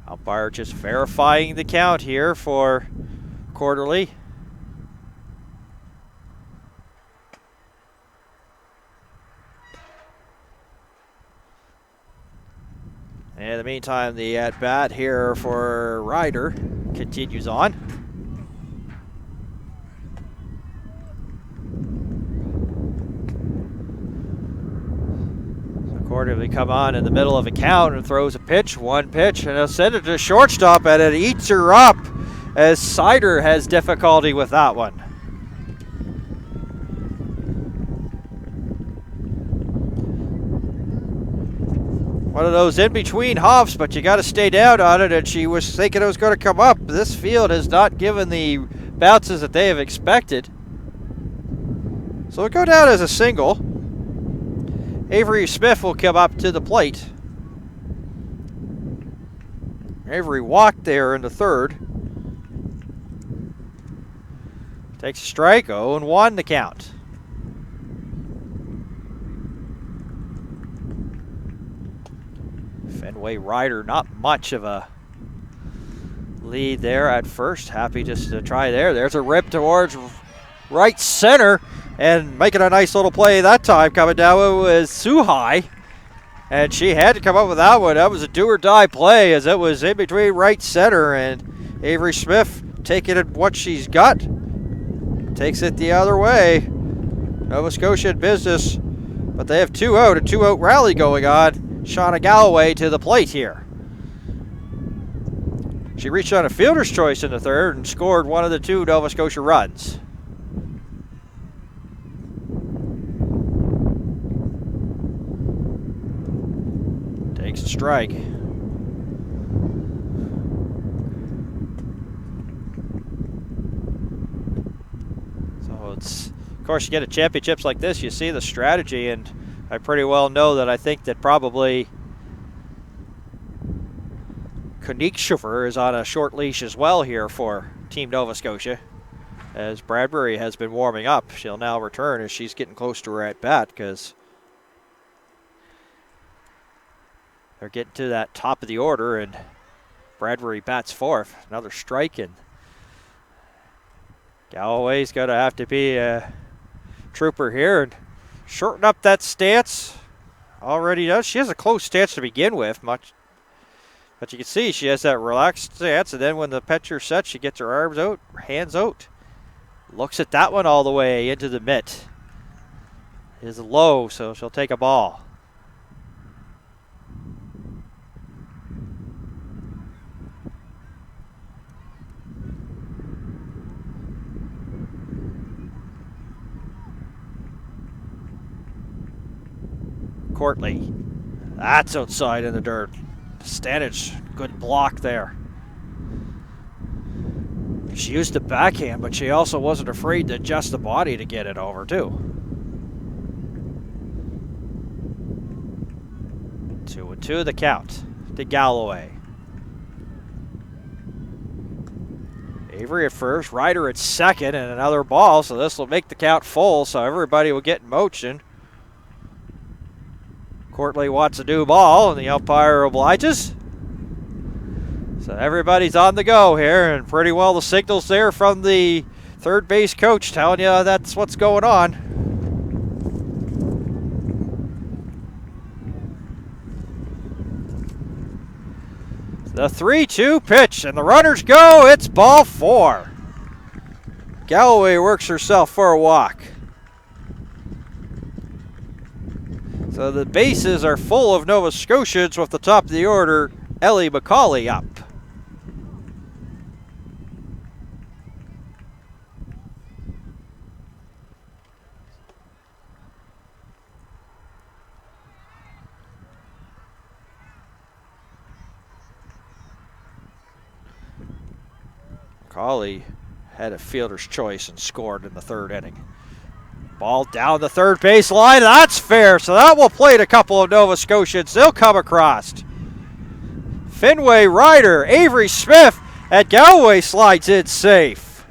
Umpire just verifying the count here for Quarterly. And in the meantime, the at-bat here for Ryder continues on. Gordon will come on in the middle of a count and throws a pitch, one pitch, and he'll send it to shortstop, and it eats her up as Sider has difficulty with that one. One of those in-between hops, but you got to stay down on it, and she was thinking it was going to come up. This field has not given the bounces that they have expected. So it'll go down as a single. Avery Smith will come up to the plate. Avery walked there in the third. Takes a strike, 0-1 the count. Fenway Ryder, not much of a lead there at first. Happy just to try there. There's a rip towards right center, and making a nice little play that time. Coming down was Suhai, and she had to come up with that one. That was a do-or-die play, as it was in between right center, and Avery Smith taking it what she's got. Takes it the other way. Nova Scotia in business, but they have 2 out, a 2-out rally going on. Shauna Galloway to the plate here. She reached on a fielder's choice in the third and scored one of the 2 Nova Scotia runs. Takes a strike. So it's, of course, you get at championships like this, you see the strategy, and I pretty well know that I think that probably Koenigshofer is on a short leash as well here for Team Nova Scotia, as Bradbury has been warming up. She'll now return as she's getting close to her at bat, because they're getting to that top of the order, and Bradbury bats fourth. Another strike, and Galloway's going to have to be a trooper here and shorten up that stance. Already does. She has a close stance to begin with, but you can see she has that relaxed stance, and then when the pitcher sets, she gets her arms out, hands out. Looks at that one all the way into the mitt. It is low, so she'll take a ball. Courtley. That's outside in the dirt. Stanage, good block there. She used the backhand, but she also wasn't afraid to adjust the body to get it over, too. 2-2 the count to Galloway. Avery at first, Ryder at second, and another ball, so this will make the count full, so everybody will get in motion. Courtley wants a new ball, and the umpire obliges. So everybody's on the go here, and pretty well the signals there from the third base coach telling you that's what's going on. The 3-2 pitch, and the runners go. It's ball 4. Galloway works herself for a walk. So the bases are full of Nova Scotians, with the top of the order, Ellie McCauley up. McCauley had a fielder's choice and scored in the third inning. Ball down the third base line. That's fair. So that will plate a couple of Nova Scotians. They'll come across. Fenway Ryder, Avery Smith, and Galloway slides in safe.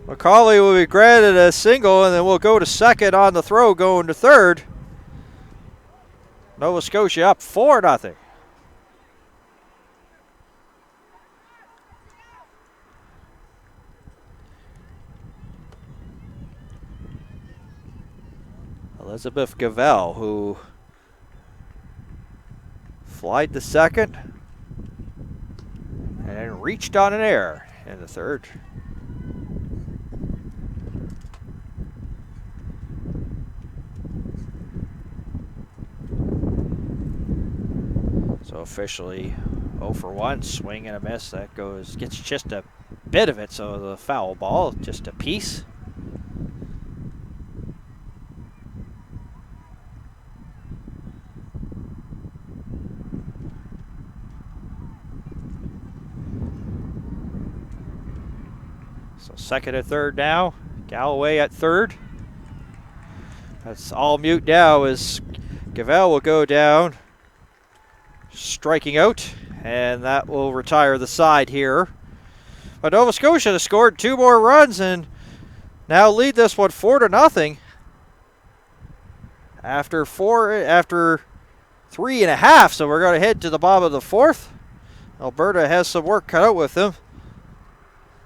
McCauley will be granted a single, and then we'll go to second on the throw, going to third. Nova Scotia up 4-0. Elizabeth Gavell, who flied the second and reached on an error in the third. So officially 0 for 1, swing and a miss. That gets just a bit of it, so the foul ball, just a piece. So second and third now. Galloway at third. That's all mute now as Gavel will go down, striking out, and that will retire the side here. But Nova Scotia has scored 2 more runs and now lead this one 4-0. After 3.5, so we're going to head to the bottom of the 4th. Alberta has some work cut out with them.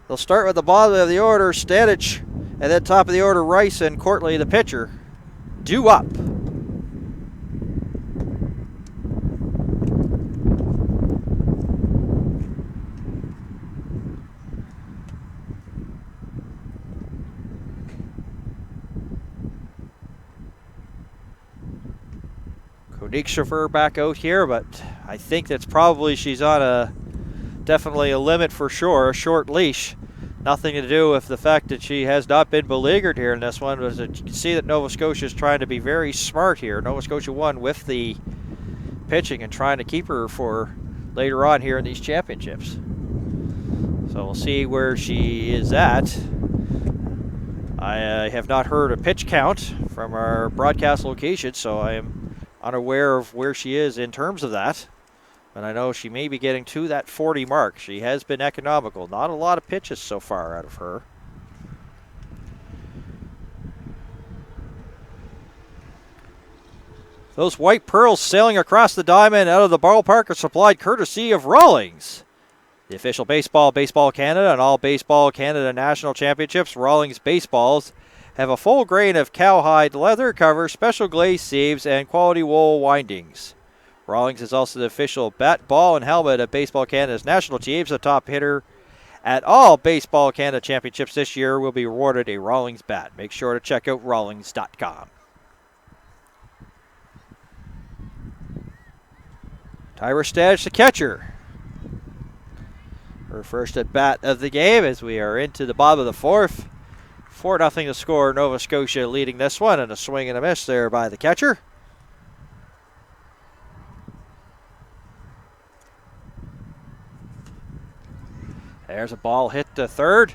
They'll start with the bottom of the order, Stanich, and then top of the order, Rice and Courtley, the pitcher. Due up. Koenigshofer back out here, but I think that's probably she's on definitely a limit for sure, a short leash. Nothing to do with the fact that she has not been beleaguered here in this one, but you can see that Nova Scotia is trying to be very smart here. Nova Scotia won with the pitching and trying to keep her for later on here in these championships. So we'll see where she is at. I have not heard a pitch count from our broadcast location, so I am unaware of where she is in terms of that. But I know she may be getting to that 40 mark. She has been economical. Not a lot of pitches so far out of her. Those white pearls sailing across the diamond out of the ballpark are supplied courtesy of Rawlings. The official Baseball Canada and all Baseball Canada National Championships, Rawlings baseballs have a full grain of cowhide leather cover, special glaze sieves, and quality wool windings. Rawlings is also the official bat, ball, and helmet of Baseball Canada's national teams. The top hitter at all Baseball Canada Championships this year will be awarded a Rawlings bat. Make sure to check out rawlings.com. Tyra Stanich, the catcher. Her first at bat of the game as we are into the bottom of the 4th. 4-0 to score. Nova Scotia leading this one, and a swing and a miss there by the catcher. There's a ball hit to third.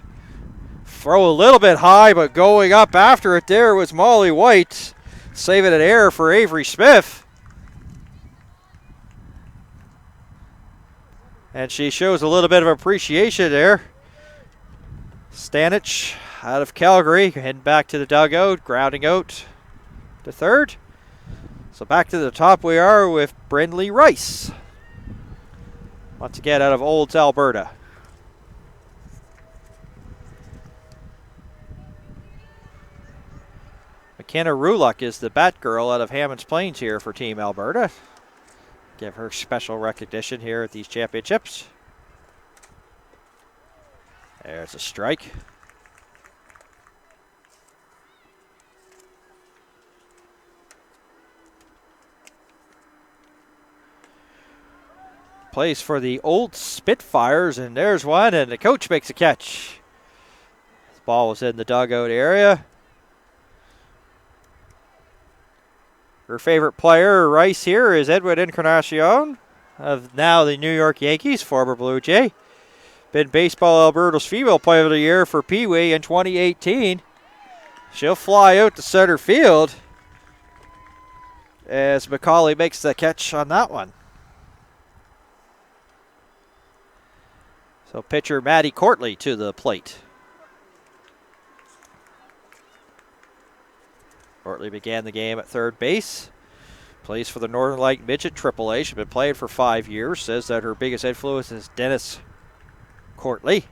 Throw a little bit high, but going up after it there was Molly White. Saving an error for Avery Smith. And she shows a little bit of appreciation there. Stanich out of Calgary, heading back to the dugout, grounding out to third. So back to the top we are with Brindley Rice. Once again out of Olds, Alberta. McKenna Rulock is the bat girl out of Hammonds Plains here for Team Alberta. Give her special recognition here at these championships. There's a strike. Plays for the Old Spitfires, and there's one, and the coach makes a catch. This ball was in the dugout area. Her favorite player, Rice here, is Edwin Encarnacion of now the New York Yankees, former Blue Jay. Been Baseball Alberta's Female Player of the Year for Pee Wee in 2018. She'll fly out to center field as Macaulay makes the catch on that one. So pitcher Maddie Courtley to the plate. Courtley began the game at third base. Plays for the Northern Light Midget AAA. She's been playing for 5 years. Says that her biggest influence is Dennis Courtley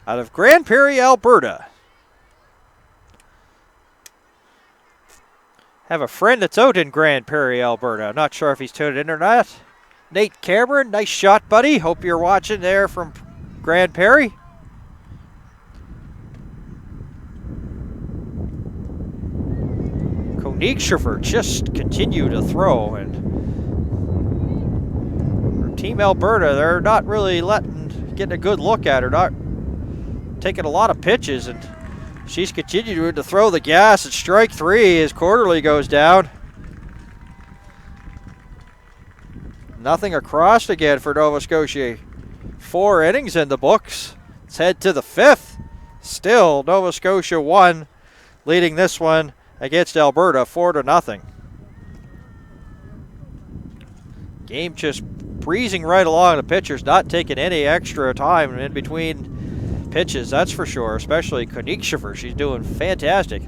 out of Grand Prairie, Alberta. Have a friend that's out in Grand Prairie, Alberta. I'm not sure if he's tuned in or not. Nate Cameron, nice shot, buddy. Hope you're watching there from Grand Prairie. Koenigshofer just continue to throw, and Team Alberta, they're not really getting a good look at her, not taking a lot of pitches, and she's continuing to throw the gas at strike 3 as Quarterly goes down. Nothing across again for Nova Scotia. 4 innings in the books. Let's head to the 5th. Still Nova Scotia 1, leading this one against Alberta 4-0. Game just breezing right along. The pitchers not taking any extra time in between pitches, that's for sure, especially Konigshiver. She's doing fantastic.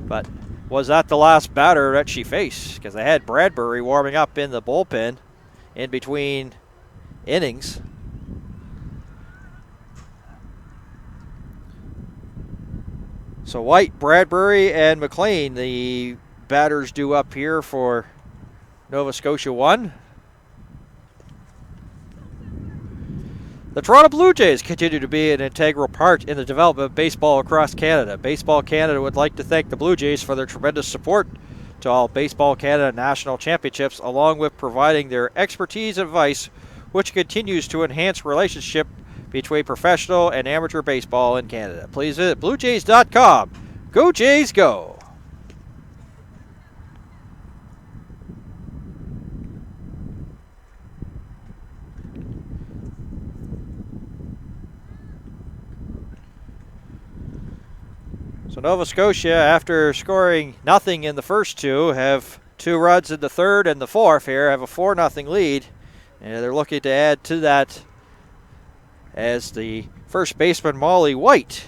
But was that the last batter that she faced? Because they had Bradbury warming up in the bullpen in between innings. So White, Bradbury, and McLean, the batters due up here for Nova Scotia 1. The Toronto Blue Jays continue to be an integral part in the development of baseball across Canada. Baseball Canada would like to thank the Blue Jays for their tremendous support to all Baseball Canada national championships, along with providing their expertise and advice, which continues to enhance relationship between professional and amateur baseball in Canada. Please visit bluejays.com. Go Jays, go! So Nova Scotia, after scoring nothing in the first 2, have 2 runs in the 3rd and the 4th here, have a 4-0 lead. And they're looking to add to that as the first baseman, Molly White,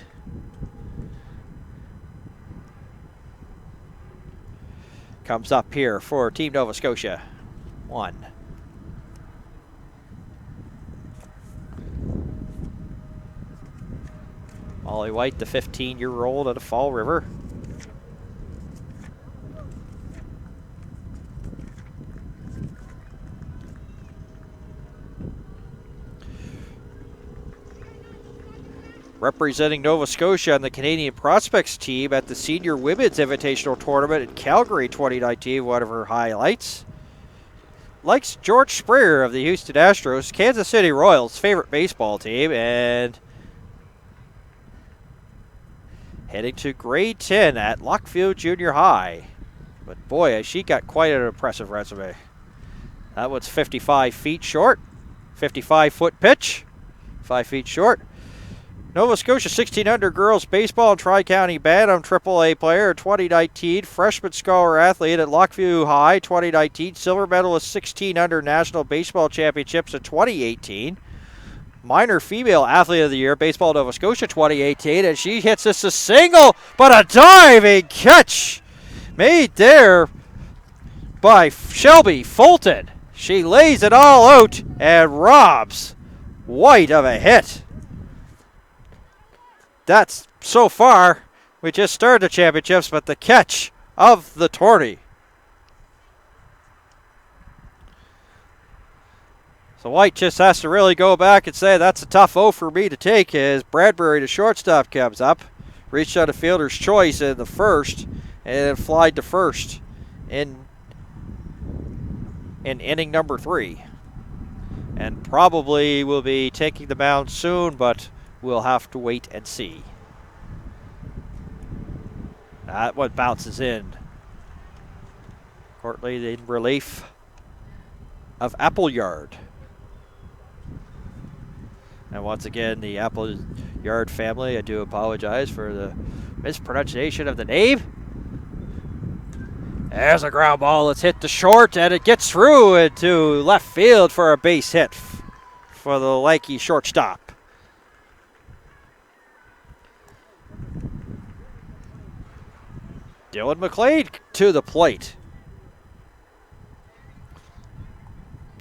comes up here for Team Nova Scotia. 1. Molly White, the 15-year-old out of Fall River. Representing Nova Scotia on the Canadian Prospects team at the Senior Women's Invitational Tournament in Calgary 2019, one of her highlights. Likes George Springer of the Houston Astros, Kansas City Royals' favorite baseball team, and heading to grade 10 at Lockfield Junior High. But boy, has she got quite an impressive resume. That one's 55 feet short. 55-foot pitch. 5 feet short. Nova Scotia 1600 girls baseball and Tri-County Bantam AAA player 2019. Freshman scholar athlete at Lockview High 2019. Silver medalist 1600 National Baseball Championships in 2018. Minor Female Athlete of the Year, Baseball Nova Scotia 2018, and she hits this a single, but a diving catch made there by Shelby Fulton. She lays it all out and robs White of a hit. That's, so far, we just started the championships, but the catch of the tourney. So White just has to really go back and say that's a tough O for me to take as Bradbury, the shortstop, comes up. Reached out a fielder's choice in the first and then flied to first in inning number 3. And probably will be taking the mound soon, but we'll have to wait and see. That one bounces in. Courtly in relief of Appleyard. And once again, the Appleyard family, I do apologize for the mispronunciation of the name. There's a ground ball that's hit to short, and it gets through into left field for a base hit for the lanky shortstop. Dylan McLean to the plate.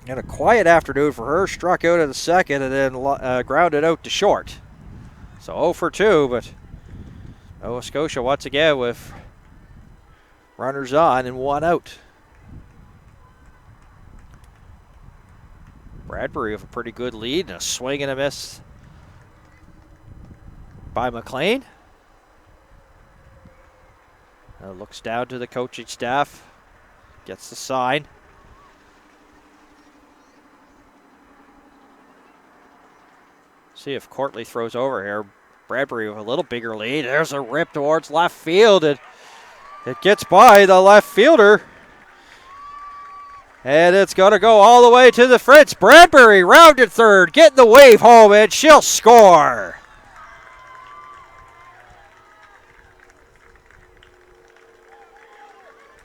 And a quiet afternoon for her. Struck out in the second and then grounded out to short. So 0 for 2, but Nova Scotia once again with runners on and 1 out. Bradbury with a pretty good lead and a swing and a miss by McLean. Looks down to the coaching staff. Gets the sign. See if Courtly throws over here. Bradbury with a little bigger lead. There's a rip towards left field, and it gets by the left fielder. And it's going to go all the way to the Fritz. Bradbury rounded third, getting the wave home, and she'll score.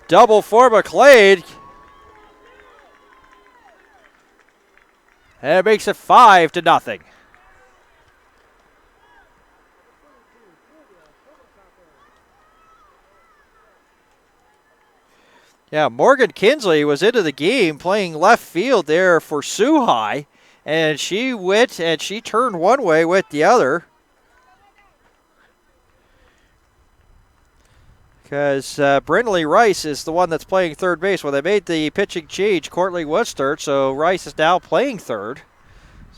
Double for McLean. And it makes it 5-0. Yeah, Morgan Kinsley was into the game playing left field there for Sioux High, and she went and she turned one way, went the other. Because Brindley Rice is the one that's playing third base. When they made the pitching change, Courtly was third, so Rice is now playing third.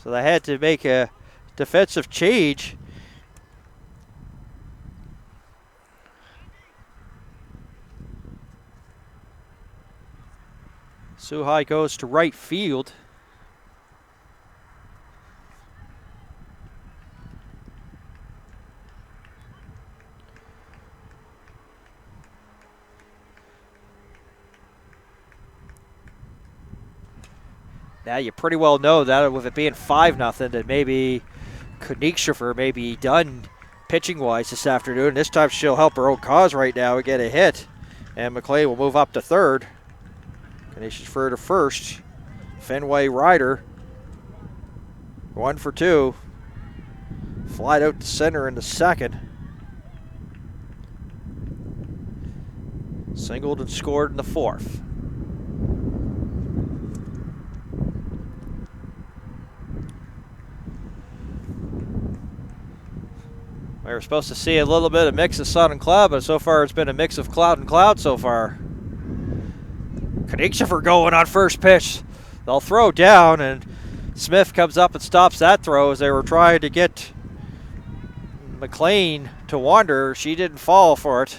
So they had to make a defensive change. Sioux High goes to right field. Now you pretty well know that with it being 5-0, that maybe Konigshofer may be done pitching-wise this afternoon. This time she'll help her own cause right now and get a hit. And McLean will move up to third. Konigshofer to first. Fenway Ryder. 1 for 2. Flied out to center in the second. Singled and scored in the fourth. We were supposed to see a little bit of mix of sun and cloud, but so far it's been a mix of cloud and cloud so far. Konigshofer going on first pitch. They'll throw down, and Smith comes up and stops that throw as they were trying to get McLean to wander. She didn't fall for it.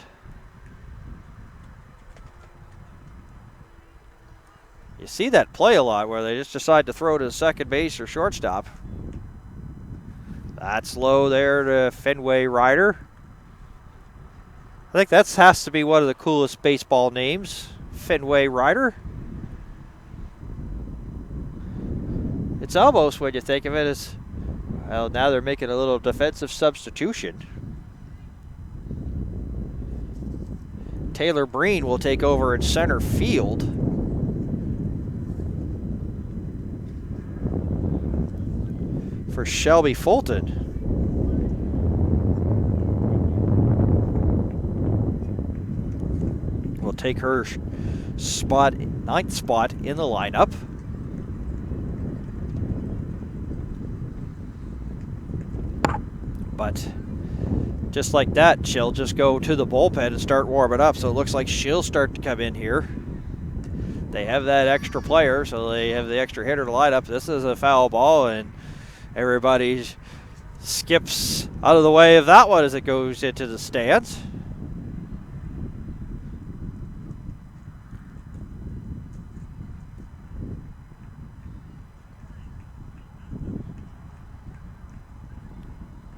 You see that play a lot where they just decide to throw to the second base or shortstop. That's low there to Fenway Ryder. I think that has to be one of the coolest baseball names, Fenway Ryder. It's almost, when you think of it, as well, now they're making a little defensive substitution. Taylor Breen will take over in center field. For Shelby Fulton. Will take her spot, 9th spot in the lineup. But just like that, she'll just go to the bullpen and start warming up. So it looks like she'll start to come in here. They have that extra player, so they have the extra hitter to line up. This is a foul ball, and everybody skips out of the way of that one as it goes into the stands.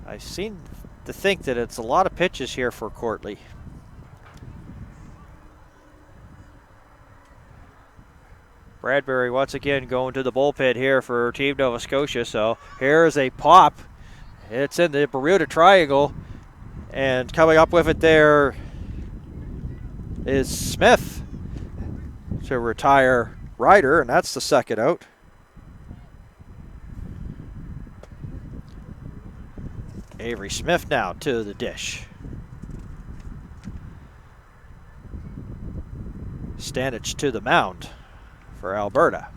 I seem to think that it's a lot of pitches here for Courtly. Bradbury once again going to the bullpen here for Team Nova Scotia. So here's a pop. It's in the Bermuda Triangle. And coming up with it there is Smith to retire Ryder, and that's the second out. Avery Smith now to the dish. Stanich to the mound for Alberta.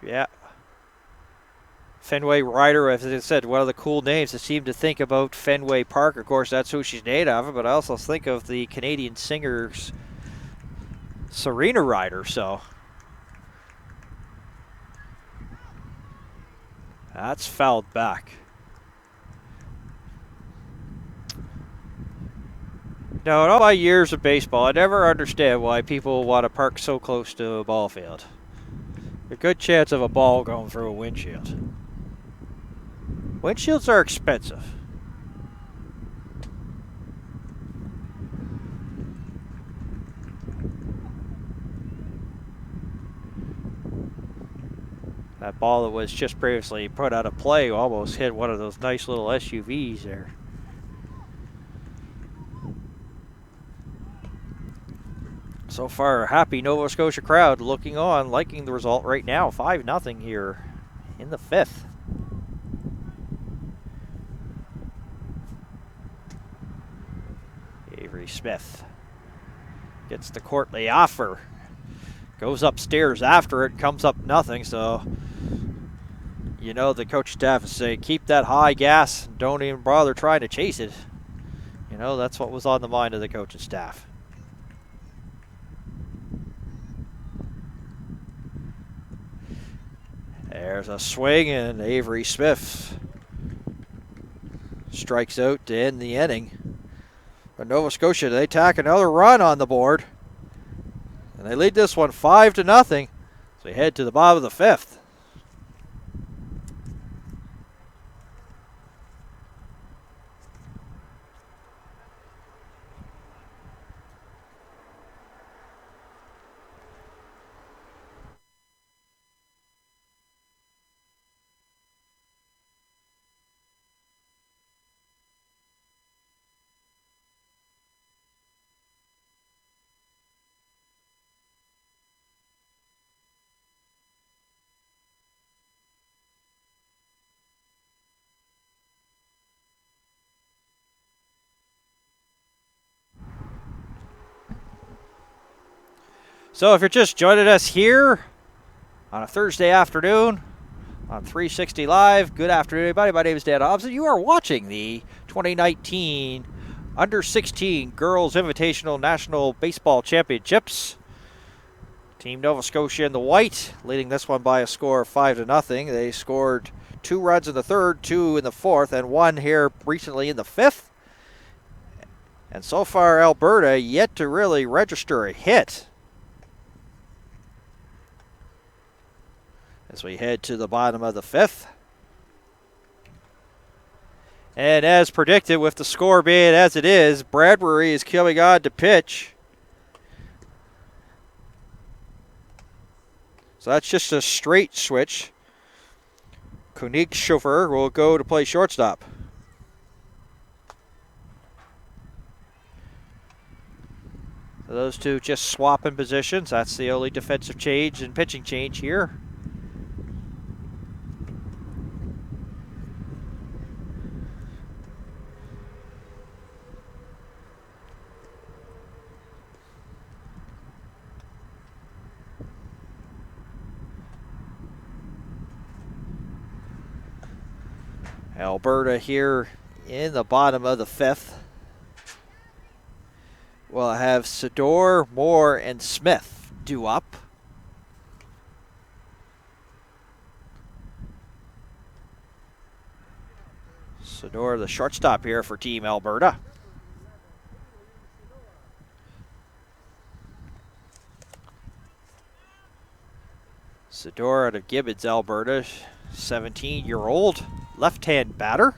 Yeah. Fenway Ryder, as I said, one of the cool names. I seem to think about Fenway Park. Of course, that's who she's named after, but I also think of the Canadian singers Serena Ryder, so that's fouled back. No, in all my years of baseball, I never understand why people want to park so close to a ball field. A good chance of a ball going through a windshield. Windshields are expensive. That ball that was just previously put out of play almost hit one of those nice little SUVs there. So far, a happy Nova Scotia crowd looking on, liking the result right now. 5-0 here in the 5th. Avery Smith gets the courtly offer. Goes upstairs after it, comes up nothing, so you know the coach staff is saying keep that high gas, don't even bother trying to chase it. You know, that's what was on the mind of the coaching staff. There's a swing, and Avery Smith strikes out to end the inning. But Nova Scotia, they tack another run on the board. And they lead this one 5-0. So they head to the bottom of the 5th. So if you're just joining us here on a Thursday afternoon on 360 Live, good afternoon, everybody. My name is Dan Hobbs, and you are watching the 2019 Under-16 Girls Invitational National Baseball Championships. Team Nova Scotia in the white, leading this one by a score of 5-0. They scored 2 runs in the 3rd, 2 in the 4th, and 1 here recently in the 5th. And so far, Alberta yet to really register a hit. As we head to the bottom of the 5th. And as predicted, with the score being as it is, Bradbury is coming on to pitch. So that's just a straight switch. Koenig Chauffeur will go to play shortstop. So those two just swapping positions. That's the only defensive change and pitching change here. Alberta here in the bottom of the 5th. We'll have Sador, Moore, and Smith due up. Sador, the shortstop here for Team Alberta. Sador out of Gibbons, Alberta, 17-year-old left-hand batter.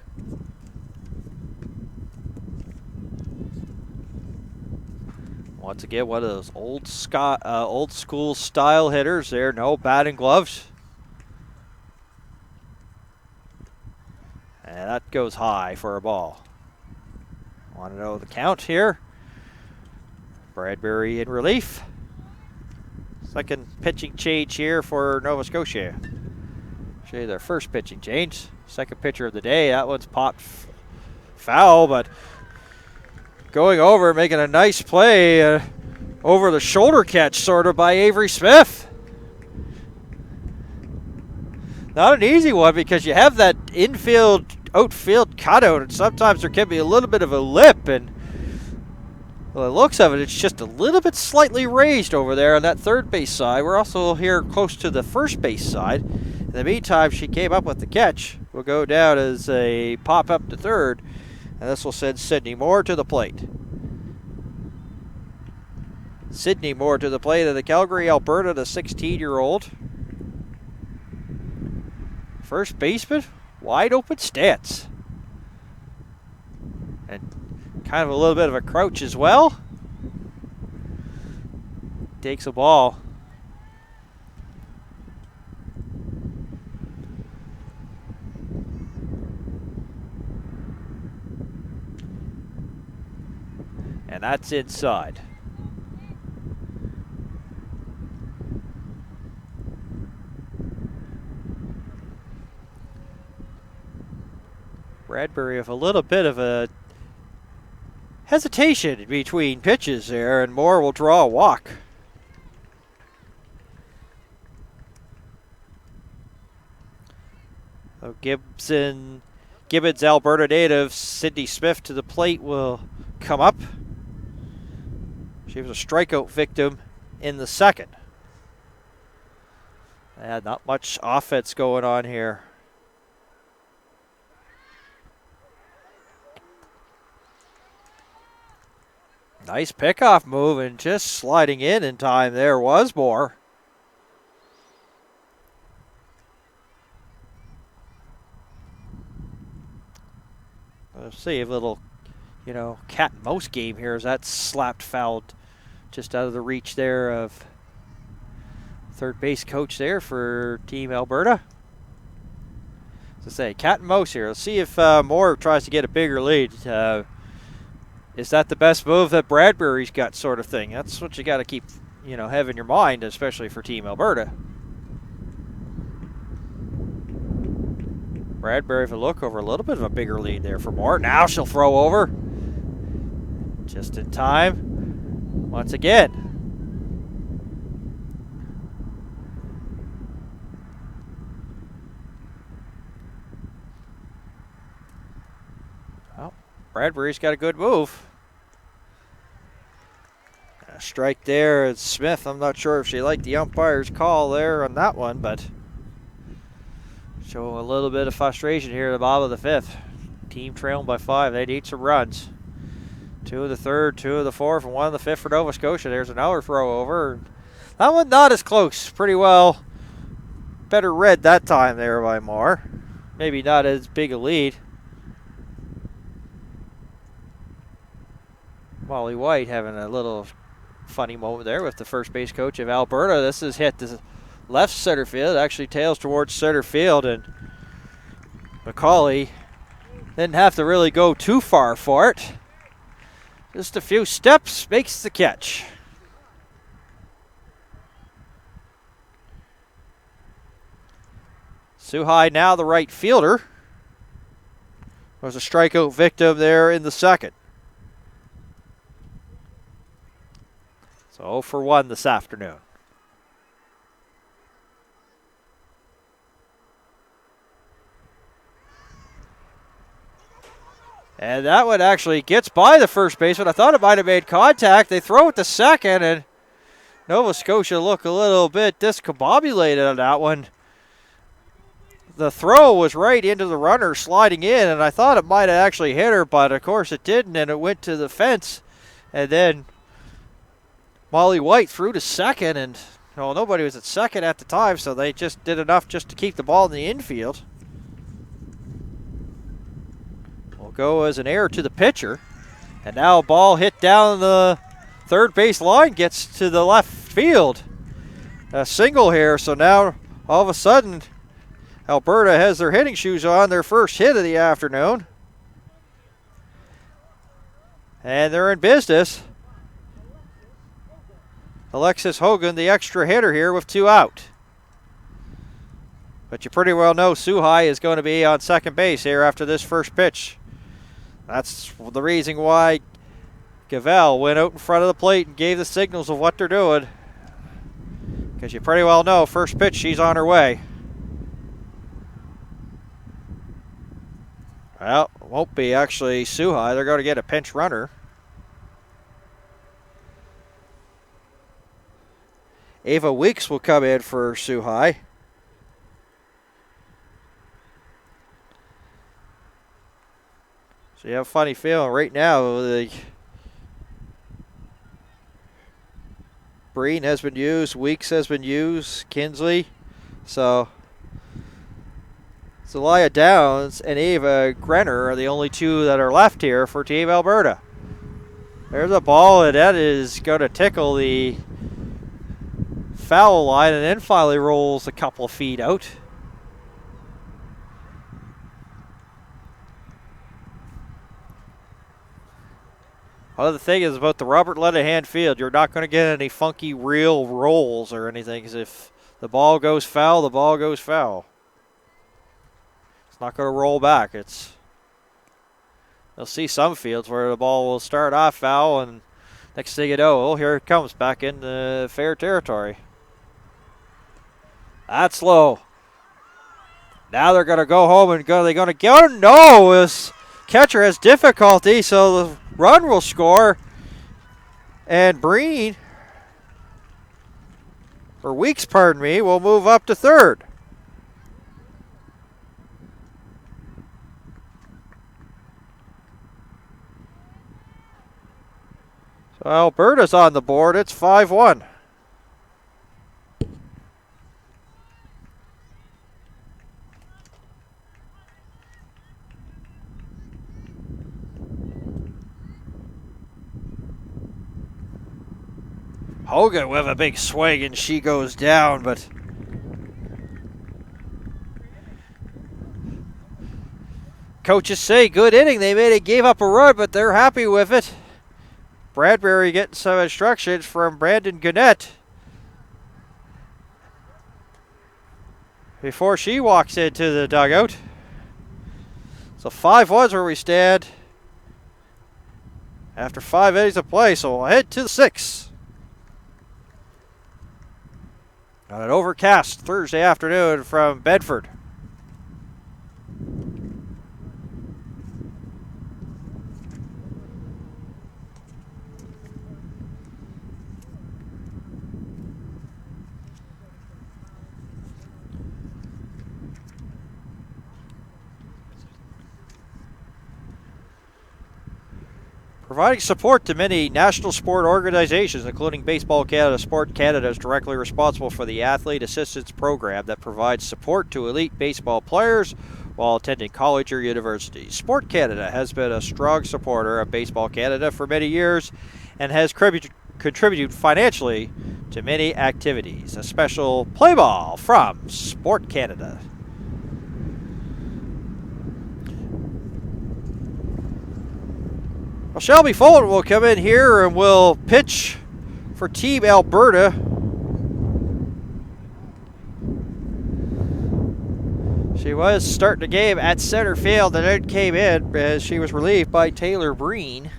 Once again, one of those old school style hitters there. No batting gloves. And that goes high for a ball. Want to know the count here? Bradbury in relief. Second pitching change here for Nova Scotia. Show you their first pitching change. Second pitcher of the day. That one's popped foul, but going over, making a nice play. Over the shoulder catch, sort of, by Avery Smith. Not an easy one because you have that infield, outfield cutout, and sometimes there can be a little bit of a lip, and well, the looks of it, it's just a little bit slightly raised over there on that third base side. We're also here close to the first base side. In the meantime, she came up with the catch. Will go down as a pop up to third, and this will send Sydney Moore to the plate. Sydney Moore to the plate of the Calgary, Alberta, the 16-year-old. First baseman, wide open stance. And kind of a little bit of a crouch as well. Takes a ball. And that's inside. Bradbury with a little bit of a hesitation between pitches there, and Moore will draw a walk. So Gibbons, Alberta native Sydney Smith to the plate will come up. She was a strikeout victim in the second. Not much offense going on here. Nice pickoff move, and just sliding in time there was Moore. Let's see a little, cat and mouse game here as that slapped fouled just out of the reach there of third base coach there for Team Alberta. As I say, cat and mouse here. Let's see if Moore tries to get a bigger lead. Is that the best move that Bradbury's got, sort of thing? That's what you got to keep, have in your mind, especially for Team Alberta. Bradbury with a look over, a little bit of a bigger lead there for Moore. Now she'll throw over. Just in time. Once again. Well, Bradbury's got a good move. A strike there at Smith. I'm not sure if she liked the umpire's call there on that one, but showing a little bit of frustration here at the bottom of the fifth. Team trailing by 5. They need some runs. 2 of the third, 2 of the fourth, and 1 of the fifth for Nova Scotia. There's another throw over. That one not as close. Pretty well better read that time there by Moore. Maybe not as big a lead. Molly White having a little funny moment there with the first base coach of Alberta. This is hit to left center field. Actually tails towards center field, and McCauley didn't have to really go too far for it. Just a few steps, makes the catch. Suhai now the right fielder. Was a strikeout victim there in the second. So 0 for 1 this afternoon. And that one actually gets by the first baseman. I thought it might have made contact. They throw it to second, and Nova Scotia look a little bit discombobulated on that one. The throw was right into the runner sliding in, and I thought it might have actually hit her, but of course it didn't, and it went to the fence. And then Molly White threw to second, and nobody was at second at the time, so they just did enough just to keep the ball in the infield. Go as an error to the pitcher, and now a ball hit down the third base line gets to the left field. A single here, so now all of a sudden Alberta has their hitting shoes on, their first hit of the afternoon, and they're in business. Alexis Hogan, the extra hitter here with 2 out. But you pretty well know Suhai is going to be on second base here after this first pitch. That's the reason why Gavelle went out in front of the plate and gave the signals of what they're doing. Because you pretty well know first pitch, she's on her way. Well, it won't be actually Suhai. They're going to get a pinch runner. Ava Weeks will come in for Suhai. So you have a funny feeling right now. Breen has been used. Weeks has been used. Kinsley. So Zelia Downs and Ava Grenner are the only two that are left here for Team Alberta. There's a ball, and that is going to tickle the foul line and then finally rolls a couple of feet out. Other thing is about the Robert Lenihan field, you're not going to get any funky real rolls or anything, because if the ball goes foul, the ball goes foul. It's not going to roll back. You'll see some fields where the ball will start off foul, and next thing you know, oh, here it comes back into fair territory. That's low. Now they're going to go home and they're going to go. No, this catcher has difficulty, so the run will score. And Breen, or Weeks, pardon me, will move up to third. So Alberta's on the board. It's 5-1. Hogan with a big swing, and she goes down, but coaches say good inning. They gave up a run, but they're happy with it. Bradbury getting some instructions from Brandon Gannett before she walks into the dugout. So 5-1's where we stand after 5 innings of play, so we'll head to the 6th. On an overcast Thursday afternoon from Bedford. Providing support to many national sport organizations, including Baseball Canada, Sport Canada is directly responsible for the Athlete Assistance Program that provides support to elite baseball players while attending college or university. Sport Canada has been a strong supporter of Baseball Canada for many years and has contributed financially to many activities. A special play ball from Sport Canada. Well, Shelby Fulton will come in here and will pitch for Team Alberta. She was starting the game at center field and then came in as she was relieved by Taylor Breen.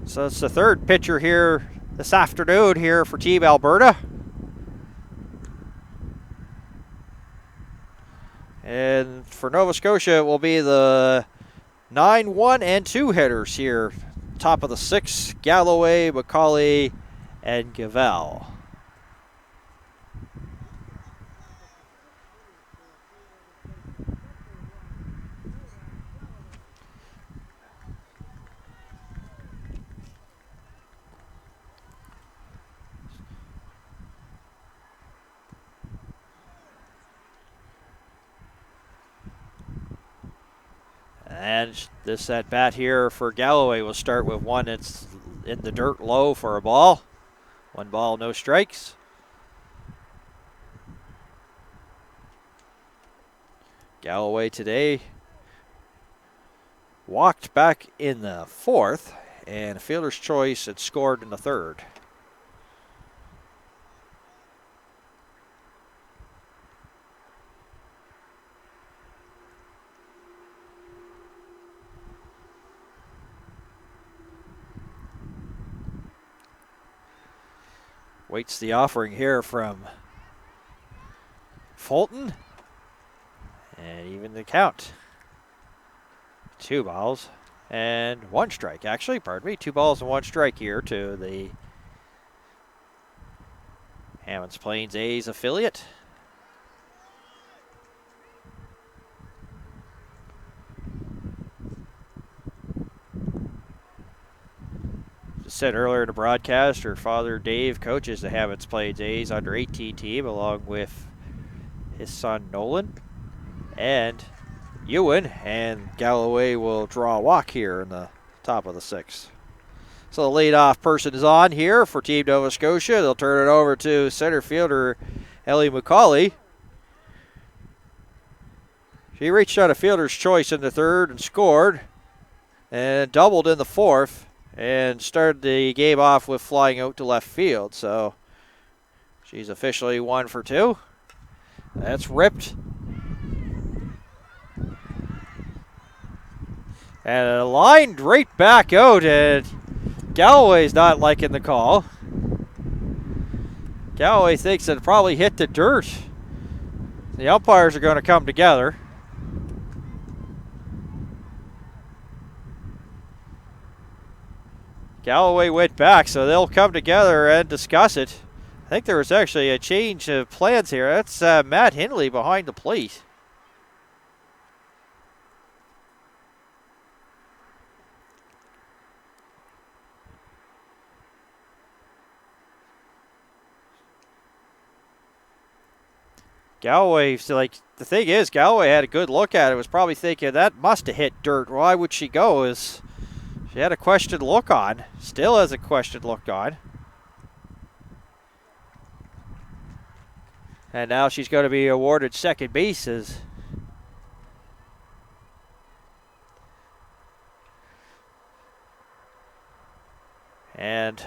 So it's the third pitcher here this afternoon here for Team Alberta. And for Nova Scotia, it will be the 9-1 and 2 hitters here. Top of the 6, Galloway, McCauley, and Gavell. And this at bat here for Galloway will start with one that's in the dirt low for a ball. 1 ball, no strikes. Galloway today walked back in the 4th and a fielder's choice had scored in the 3rd. Waits the offering here from Fulton. And even the count. 2 balls and 1 strike. Actually, pardon me, 2 balls and 1 strike here to the Hammonds Plains A's affiliate. said earlier in the broadcast, her father Dave coaches the Habits Play Days under 18 team along with his son Nolan and Ewan, and Galloway will draw a walk here in the top of the 6th. So the leadoff person is on here for Team Nova Scotia. They'll turn it over to center fielder Ellie McCauley. She reached out a fielder's choice in the 3rd and scored, and doubled in the 4th, and started the game off with flying out to left field. So she's officially 1 for 2. That's ripped. And lined right back out, and Galloway's not liking the call. Galloway thinks it probably hit the dirt. The umpires are going to come together. Galloway went back, so they'll come together and discuss it. I think there was actually a change of plans here. That's Matt Hindley behind the plate. Galloway, like, the thing is, Galloway had a good look at it, was probably thinking that must have hit dirt. Why would she go? She had a questioned look on. Still has a questioned look on. And now she's going to be awarded second bases. And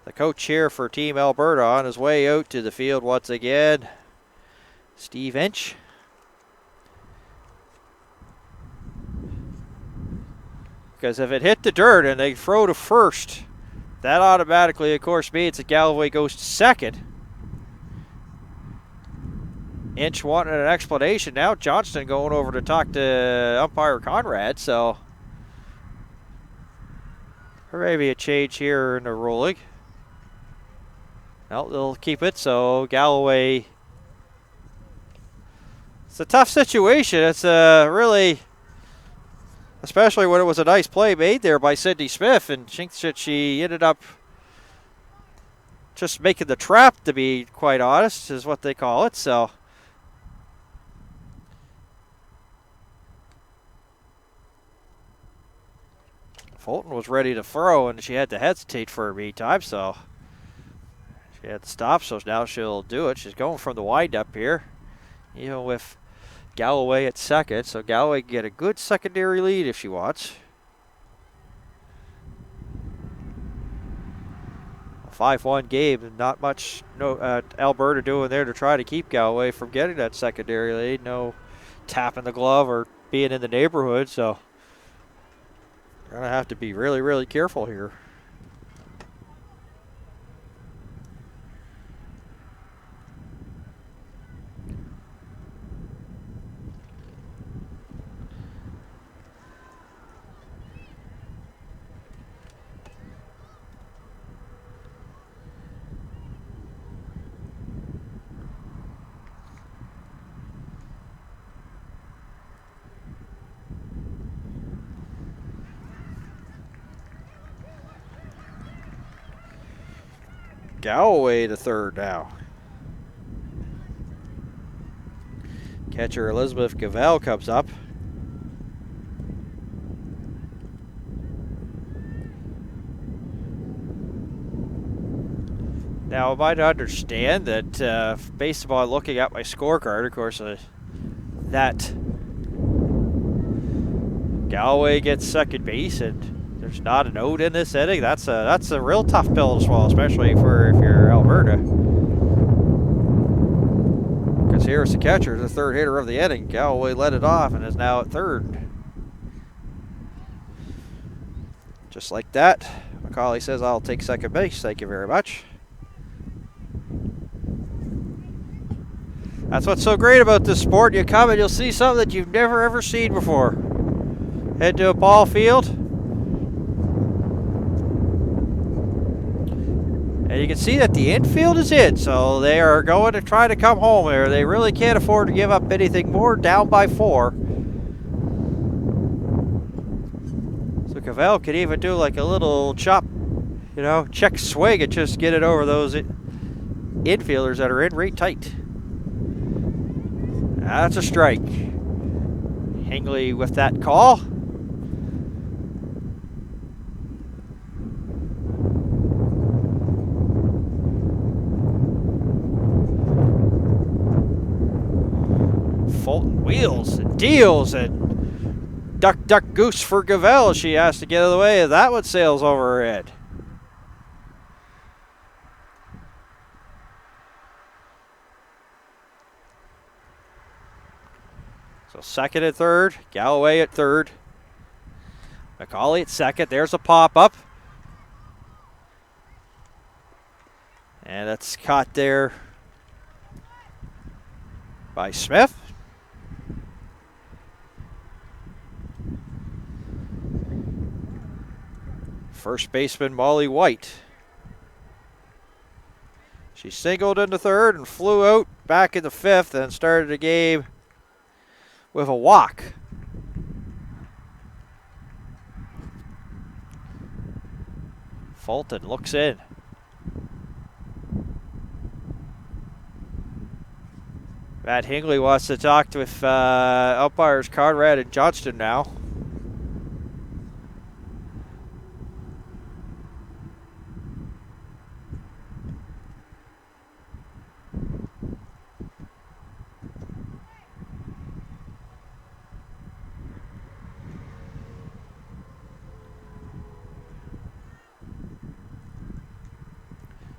the coach here for Team Alberta on his way out to the field once again, Steve Inch. Because if it hit the dirt and they throw to first, that automatically, of course, means that Galloway goes to second. Inch wanted an explanation. Now Johnston going over to talk to umpire Conrad, so maybe a change here in the ruling. No, they'll keep it, so Galloway. It's a tough situation. It's really, especially when it was a nice play made there by Sydney Smith, and she ended up just making the trap, to be quite honest, is what they call it. So Fulton was ready to throw, and she had to hesitate for a meantime, so she had to stop, so now she'll do it. She's going from the windup here, even with Galloway at second, so Galloway can get a good secondary lead if she wants. A 5-1 game, not much Alberta doing there to try to keep Galloway from getting that secondary lead. No tapping the glove or being in the neighborhood, so gonna have to be really, really careful here. Galloway to third now. Catcher Elizabeth Gavell comes up. Now, I might understand that based upon looking at my scorecard, of course, that Galloway gets second base and there's not an out in this inning. That's a real tough pill to swallow, especially for if you're Alberta. Because here's the catcher, the third hitter of the inning. Galloway led it off and is now at third. Just like that, McCauley says, "I'll take second base. Thank you very much." That's what's so great about this sport. You come and you'll see something that you've never ever seen before. Head to a ball field. And you can see that the infield is in, so they are going to try to come home here. They really can't afford to give up anything more, down by 4. So But Cavell could even do like a little chop, check swing and just get it over those infielders that are in right tight. That's a strike. Hingley with that call. Fulton wheels and deals and duck, duck, goose for Cavell. She has to get out of the way. That one sails over her head. So second and third, Galloway at third. McCauley at second. There's a pop-up. And that's caught there by Smith. First baseman Molly White. She singled in the third and flew out back in the fifth and started the game with a walk. Fulton looks in. Matt Hingley wants to talk with umpires Conrad and Johnston now.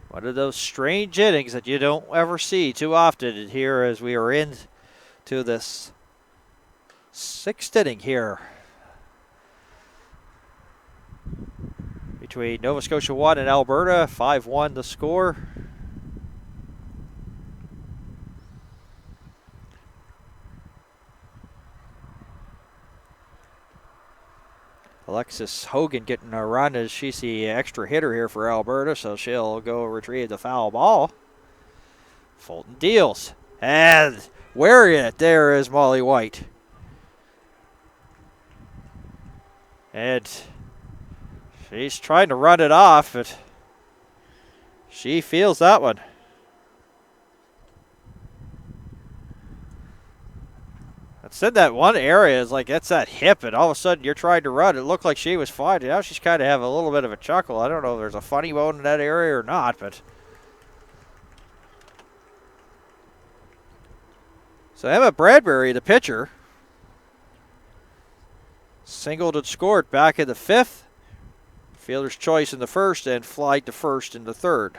One of those strange innings that you don't ever see too often here as we are into this sixth inning here between Nova Scotia 1 and Alberta. 5-1 the score. Alexis Hogan getting a run as she's the extra hitter here for Alberta, so she'll go retrieve the foul ball. Fulton deals. And wearing it there is Molly White. And she's trying to run it off, but she feels that one. It's in that one area, is like that's that hip, and all of a sudden you're trying to run. It looked like she was fine. Now she's kind of having a little bit of a chuckle. I don't know if there's a funny bone in that area or not, but. So Emma Bradbury, the pitcher, singled and scored back in the fifth. Fielder's choice in the first and flied to first in the third.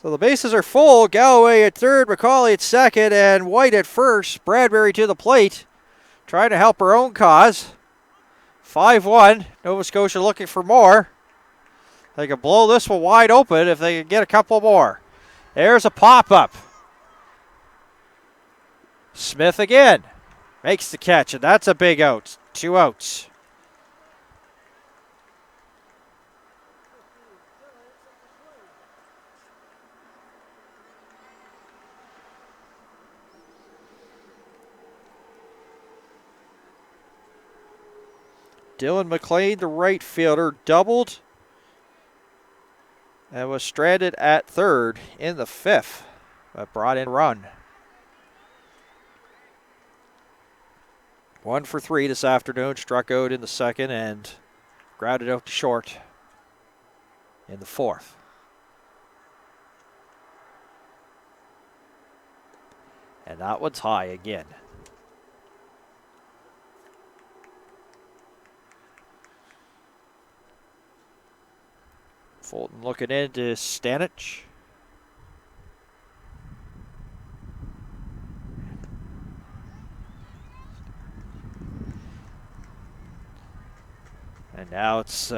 So the bases are full. Galloway at third, McCauley at second, and White at first. Bradbury to the plate, trying to help her own cause. 5-1. Nova Scotia looking for more. They can blow this one wide open if they can get a couple more. There's a pop-up. Smith again makes the catch, and that's a big out. 2 outs. Dylan McLean, the right fielder, doubled and was stranded at third in the fifth, but brought in a run. 1 for 3 this afternoon, struck out in the second and grounded out to short in the fourth. And that one's high again. Fulton looking into Stanich. And now it's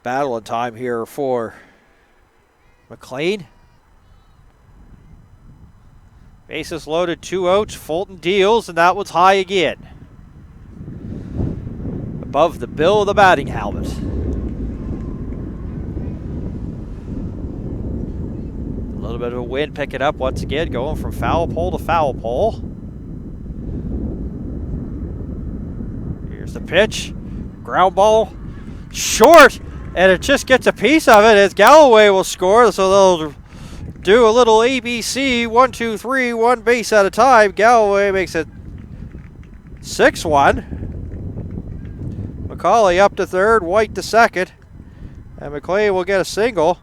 battling time here for McLean. Bases loaded, 2 outs. Fulton deals, and that one's high again. Above the bill of the batting helmet. little bit of a wind picking up once again, going from foul pole to foul pole. Here's the pitch. Ground ball. Short. And it just gets a piece of it as Galloway will score. So they'll do a little ABC. 1, 2, 3, one base at a time. Galloway makes it 6-1. McCauley up to third. White to second. And McLean will get a single.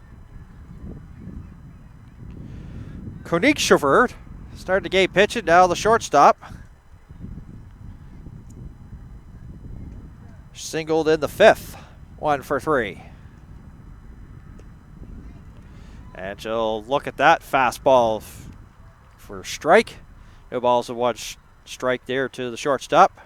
Koenigshofer starting the game pitching, now the shortstop. Singled in the fifth, 1 for 3. And she'll look at that fastball for strike. No balls and 1 strike there to the shortstop.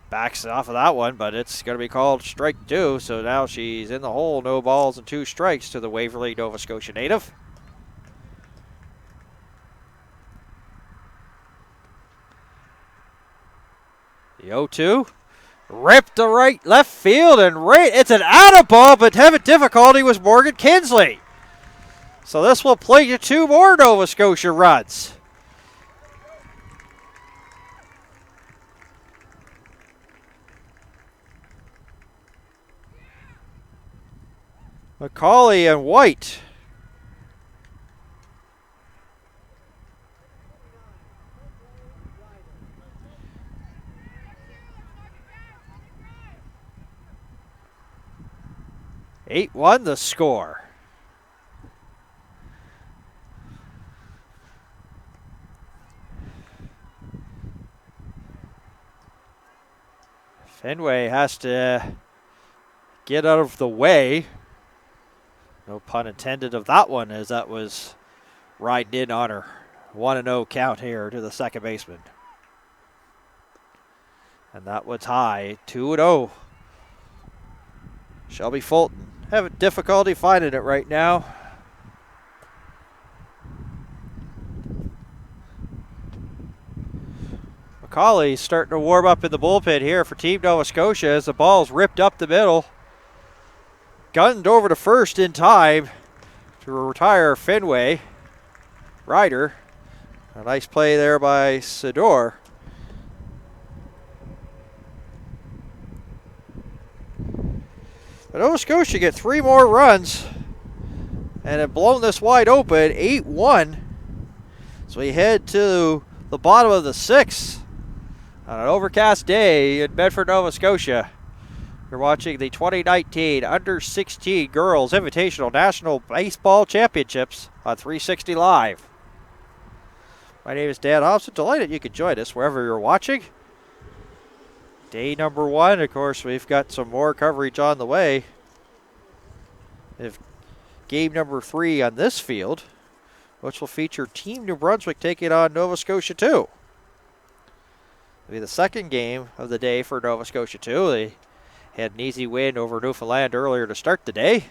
Backs off of that one, but it's going to be called strike 2. So now she's in the hole. No balls and 2 strikes to the Waverly, Nova Scotia native. The 0-2. Ripped to right, left field, and right. It's an out of ball, but having difficulty was Morgan Kinsley. So this will play you 2 more Nova Scotia runs. McCauley and White. Eight 1 the score. Fenway has to get out of the way. No pun intended of that one, as that was riding in on her. 1-0 count here to the second baseman. And that was high, 2-0. Shelby Fulton having difficulty finding it right now. McCauley starting to warm up in the bullpen here for Team Nova Scotia as the ball's ripped up the middle. Gunned over to first in time to retire Fenway. Ryder. A nice play there by Sador. But Nova Scotia get 3 more runs and have blown this wide open, 8-1. So we head to the bottom of the 6th on an overcast day in Bedford, Nova Scotia. You're watching the 2019 Under-16 Girls Invitational National Baseball Championships on 360 Live. My name is Dan Hobson. Delighted you could join us wherever you're watching. Day number 1, of course, we've got some more coverage on the way. If game number 3 on this field, which will feature Team New Brunswick taking on Nova Scotia 2. It'll be the second game of the day for Nova Scotia 2. They had an easy win over Newfoundland earlier to start the day.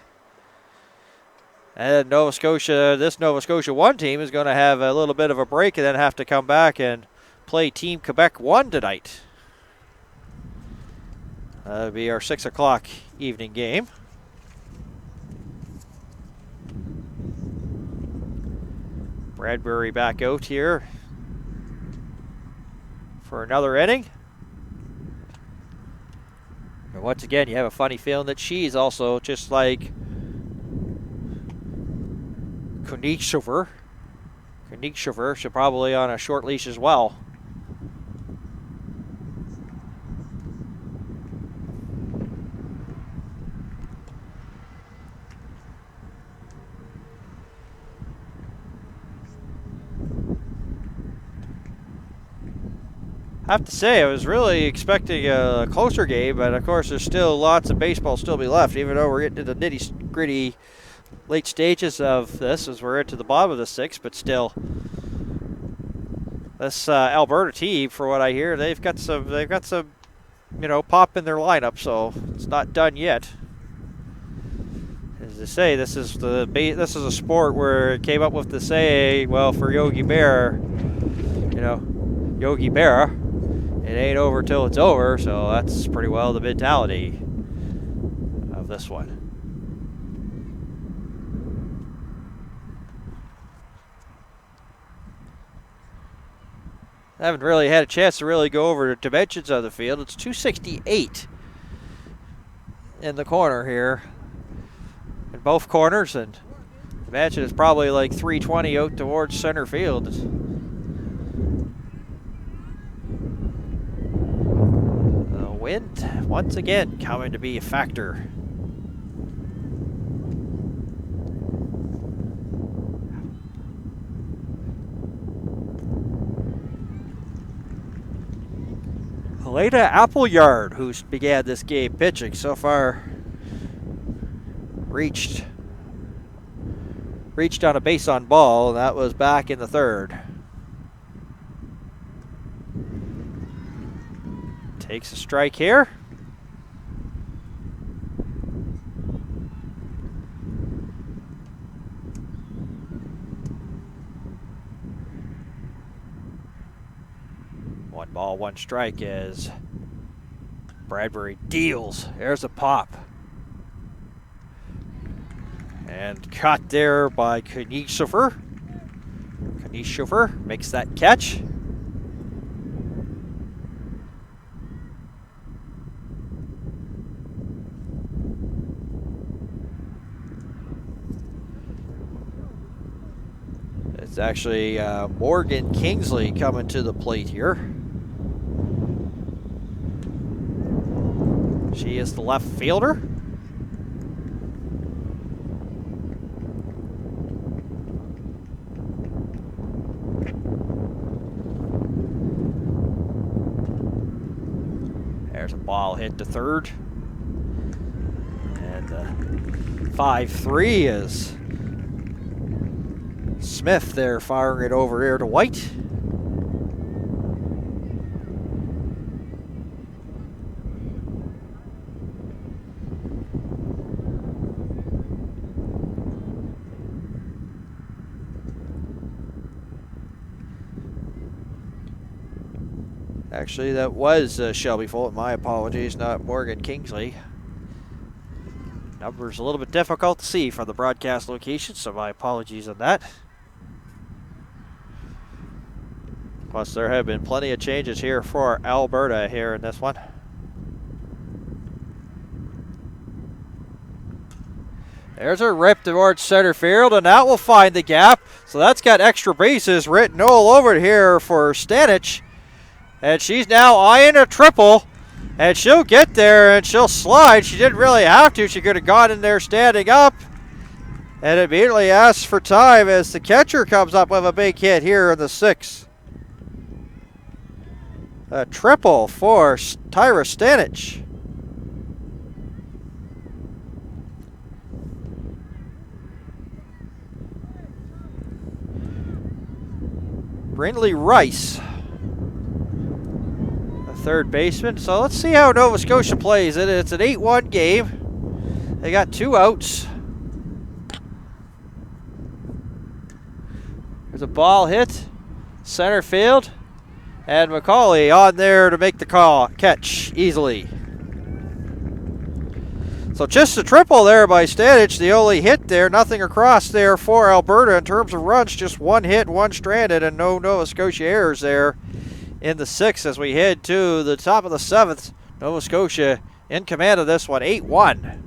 And Nova Scotia, this Nova Scotia 1 team is going to have a little bit of a break and then have to come back and play Team Quebec 1 tonight. That'll be our 6 o'clock evening game. Bradbury back out here for another inning. And once again, you have a funny feeling that she's also just like Koenigshofer. Koenigshofer should probably on a short leash as well. I have to say, I was really expecting a closer game, but of course there's still lots of baseball still be left, even though we're getting to the nitty-gritty late stages of this as we're into the bottom of the 6th, but still. This Alberta team, for what I hear, they've got some, pop in their lineup, so it's not done yet. As I say, this is a sport where it came up with the saying, well, for Yogi Berra, Yogi Berra, it ain't over till it's over, so that's pretty well the mentality. of this one. I haven't really had a chance to really go over the dimensions of the field. It's 268 in the corner here, in both corners, and imagine it's probably like 320 out towards center field. The wind, once again, coming to be a factor. Helena Appleyard, who began this game pitching, so far reached on a base on ball, and that was back in the third. Takes a strike here. One ball, one strike as Bradbury deals. There's a pop. And caught there by Knishofer. Knishofer makes that catch. It's actually Morgan Kingsley coming to the plate here. She is the left fielder. There's a ball hit to third. And 5-3 is Smith there firing it over here to White. Actually, that was Shelby Fulton. My apologies, not Morgan Kingsley. Numbers a little bit difficult to see from the broadcast location, so my apologies on that. Plus, there have been plenty of changes here for Alberta here in this one. There's a rip towards center field, and that will find the gap. So that's got extra bases written all over it here for Stanich. And she's now eyeing a triple, and she'll get there and she'll slide. She didn't really have to. She could have gone in there standing up and immediately asks for time as the catcher comes up with a big hit here in the sixth. A triple for Tyra Stanich. Brindley Rice, third baseman. So let's see how Nova Scotia plays it. It's an 8-1 game. They got 2 outs. There's a ball hit, center field, and McCauley on there to make the catch easily. So just a triple there by Stanich, the only hit there, nothing across there for Alberta in terms of runs, just 1 hit, 1 stranded, and no Nova Scotia errors there in the sixth as we head to the top of the seventh. Nova Scotia in command of this one, 8-1.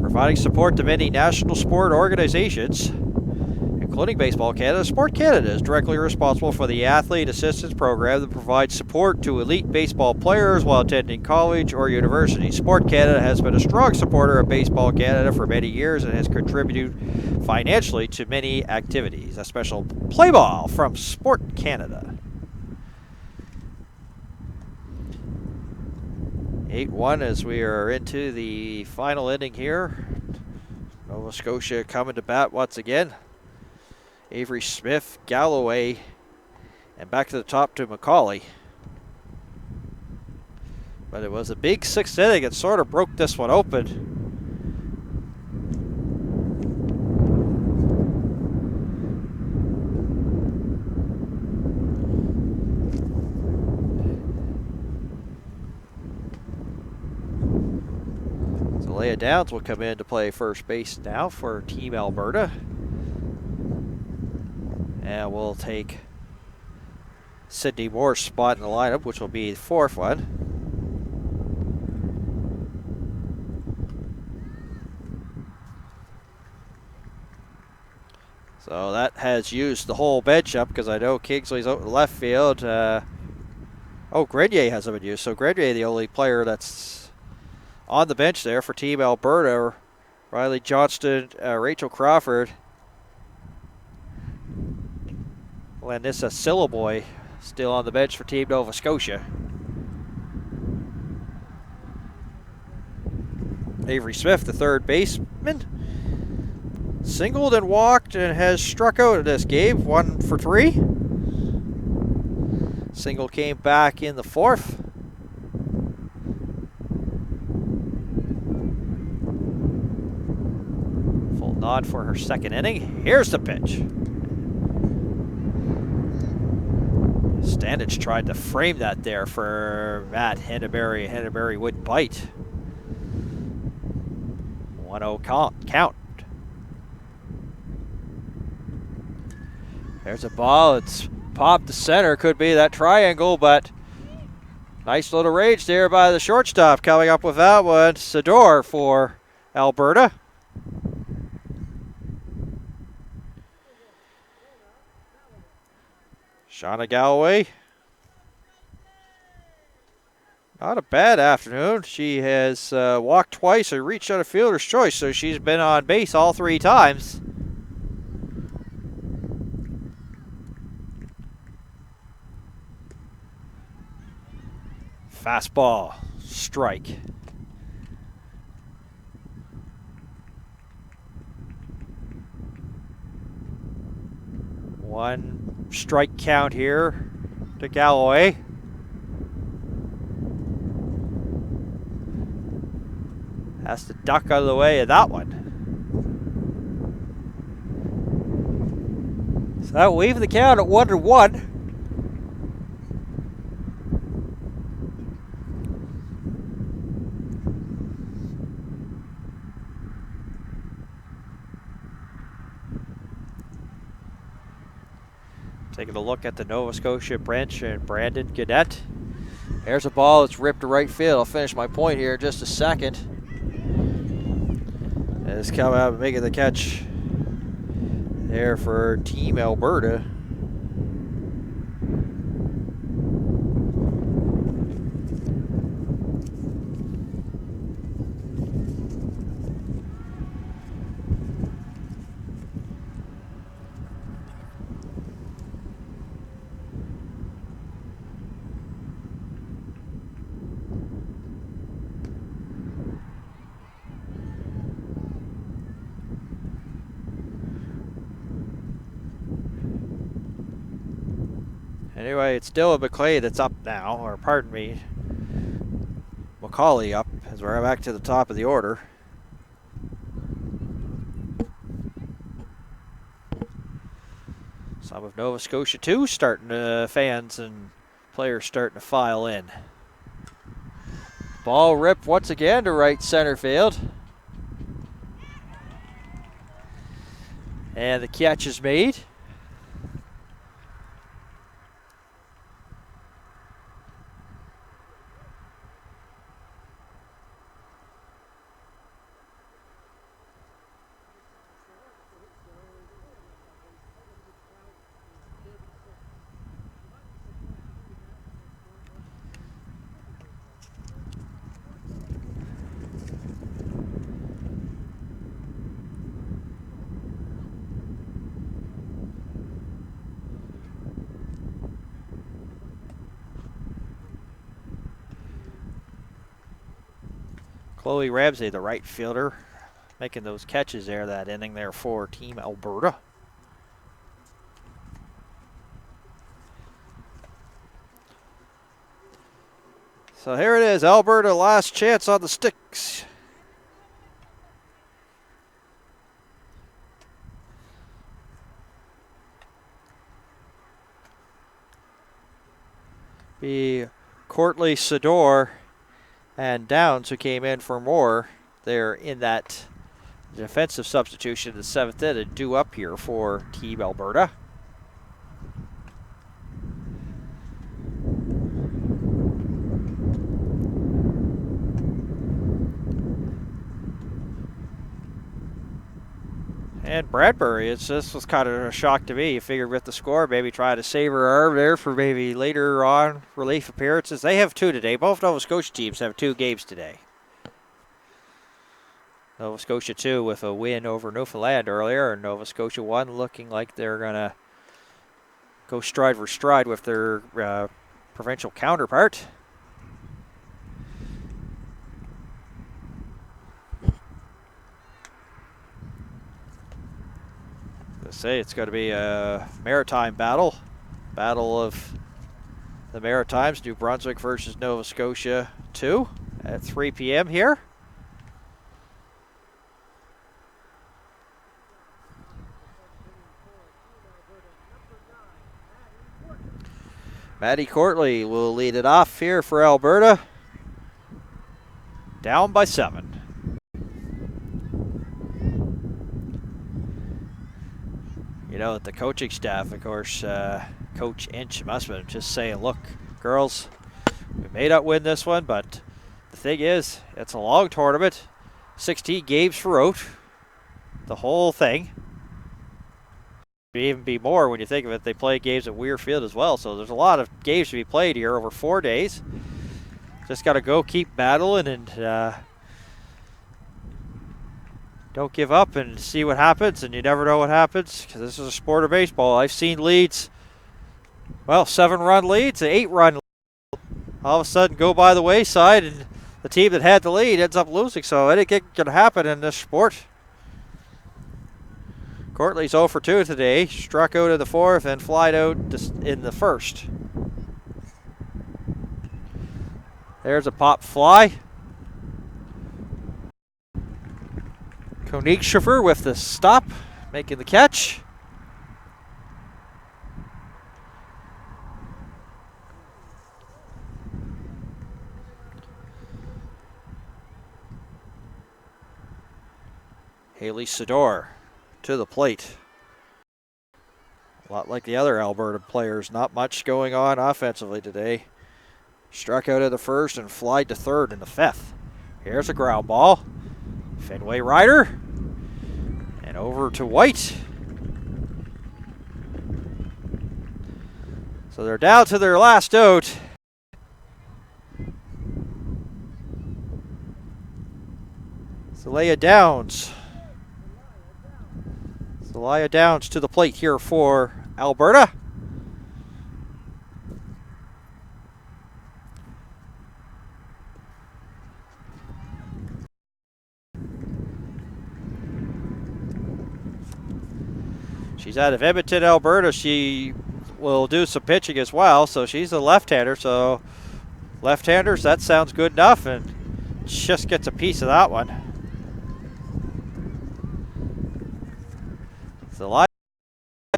Providing support to many national sport organizations, including Baseball Canada, Sport Canada is directly responsible for the Athlete Assistance Program that provides support to elite baseball players while attending college or university. Sport Canada has been a strong supporter of Baseball Canada for many years and has contributed financially to many activities. A special play ball from Sport Canada. 8-1 as we are into the final inning here. Nova Scotia coming to bat once again. Avery Smith, Galloway, and back to the top to McCauley. But it was a big sixth inning. It sort of broke this one open. Leah Downs will come in to play first base now for Team Alberta. And we'll take Sydney Moore's spot in the lineup, which will be the fourth one. So that has used the whole bench up because I know Kingsley's out in left field. Grenier hasn't been used. So Grenier, the only player that's on the bench there for Team Alberta. Riley Johnston, Rachel Crawford, Lanissa Sillaboy still on the bench for Team Nova Scotia. Avery Smith, the third baseman, singled and walked and has struck out in this game, 1 for 3. Single came back in the fourth. Full nod for her second inning. Here's the pitch. Standage tried to frame that there for Matt Henneberry. Henneberry would bite. 1-0 count. There's a ball. It's popped to center. Could be that triangle, but nice little range there by the shortstop coming up with that one. Sador for Alberta. Shauna Galloway. Not a bad afternoon. She has walked twice and reached out a fielder's choice, so she's been on base all 3 times. Fastball, strike. One strike count here to Galloway. Has to duck out of the way of that one. So that will leave the count at 1-1. Taking a look at the Nova Scotia bench and Brandon Gannett. There's a ball that's ripped to right field. I'll finish my point here in just a second. And it's coming out and making the catch there for Team Alberta. Anyway, it's Dylan McClay that's up now, or pardon me, McCauley up as we're back to the top of the order. Some of Nova Scotia too starting to, fans and players starting to file in. Ball ripped once again to right center field. And the catch is made. Chloe Ramsey, the right fielder, making those catches there that inning there for Team Alberta. So here it is, Alberta last chance on the sticks. Be Courtly Sador and Downs who came in for Moore. They're in that defensive substitution in the 7th inning, due up here for Team Alberta. And Bradbury, this was kind of a shock to me. You figured with the score, maybe try to save her arm there for maybe later on relief appearances. They have 2 today. Both Nova Scotia teams have 2 games today. Nova Scotia 2 with a win over Newfoundland earlier, and Nova Scotia 1 looking like they're going to go stride for stride with their provincial counterpart. Say it's going to be a maritime battle of the Maritimes, New Brunswick versus Nova Scotia 2 at 3 p.m. here. Maddie Courtley will lead it off here for Alberta, down by 7. You know, the coaching staff, of course, Coach Inch must have been just saying, look, girls, we may not win this one, but the thing is, it's a long tournament, 16 games throughout, the whole thing. It'd even be more when you think of it. They play games at Weir Field as well, so there's a lot of games to be played here over 4 days. Just got to go keep battling and don't give up and see what happens, and you never know what happens because this is a sport of baseball. I've seen leads, well, 7-run leads, 8-run leads, all of a sudden go by the wayside, and the team that had the lead ends up losing. So anything can happen in this sport. Courtley's 0 for 2 today, struck out in the 4th and flied out in the 1st. There's a pop fly. Koenigshofer with the stop, making the catch. Haley Sador to the plate. A lot like the other Alberta players, not much going on offensively today. Struck out in the 1st and flied to 3rd in the 5th. Here's a ground ball. Fenway Rider. And over to White. So they're down to their last out. Zelaya Downs. Zelaya Downs to the plate here for Alberta. She's out of Edmonton, Alberta. She will do some pitching as well, so she's a left-hander. So left-handers, that sounds good enough, and just gets a piece of that one. Zelaya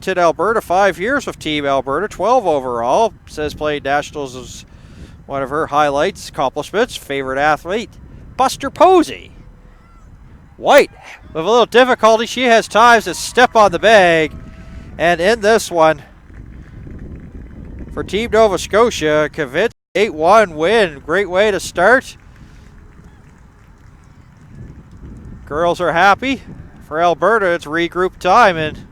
to Alberta, 5 years with Team Alberta, 12 overall. Says playing nationals is one of her highlights, accomplishments. Favorite athlete, Buster Posey. White, with a little difficulty, she has times to step on the bag. And in this one, for Team Nova Scotia, convinced 8-1 win. Great way to start. Girls are happy. For Alberta, it's regroup time, and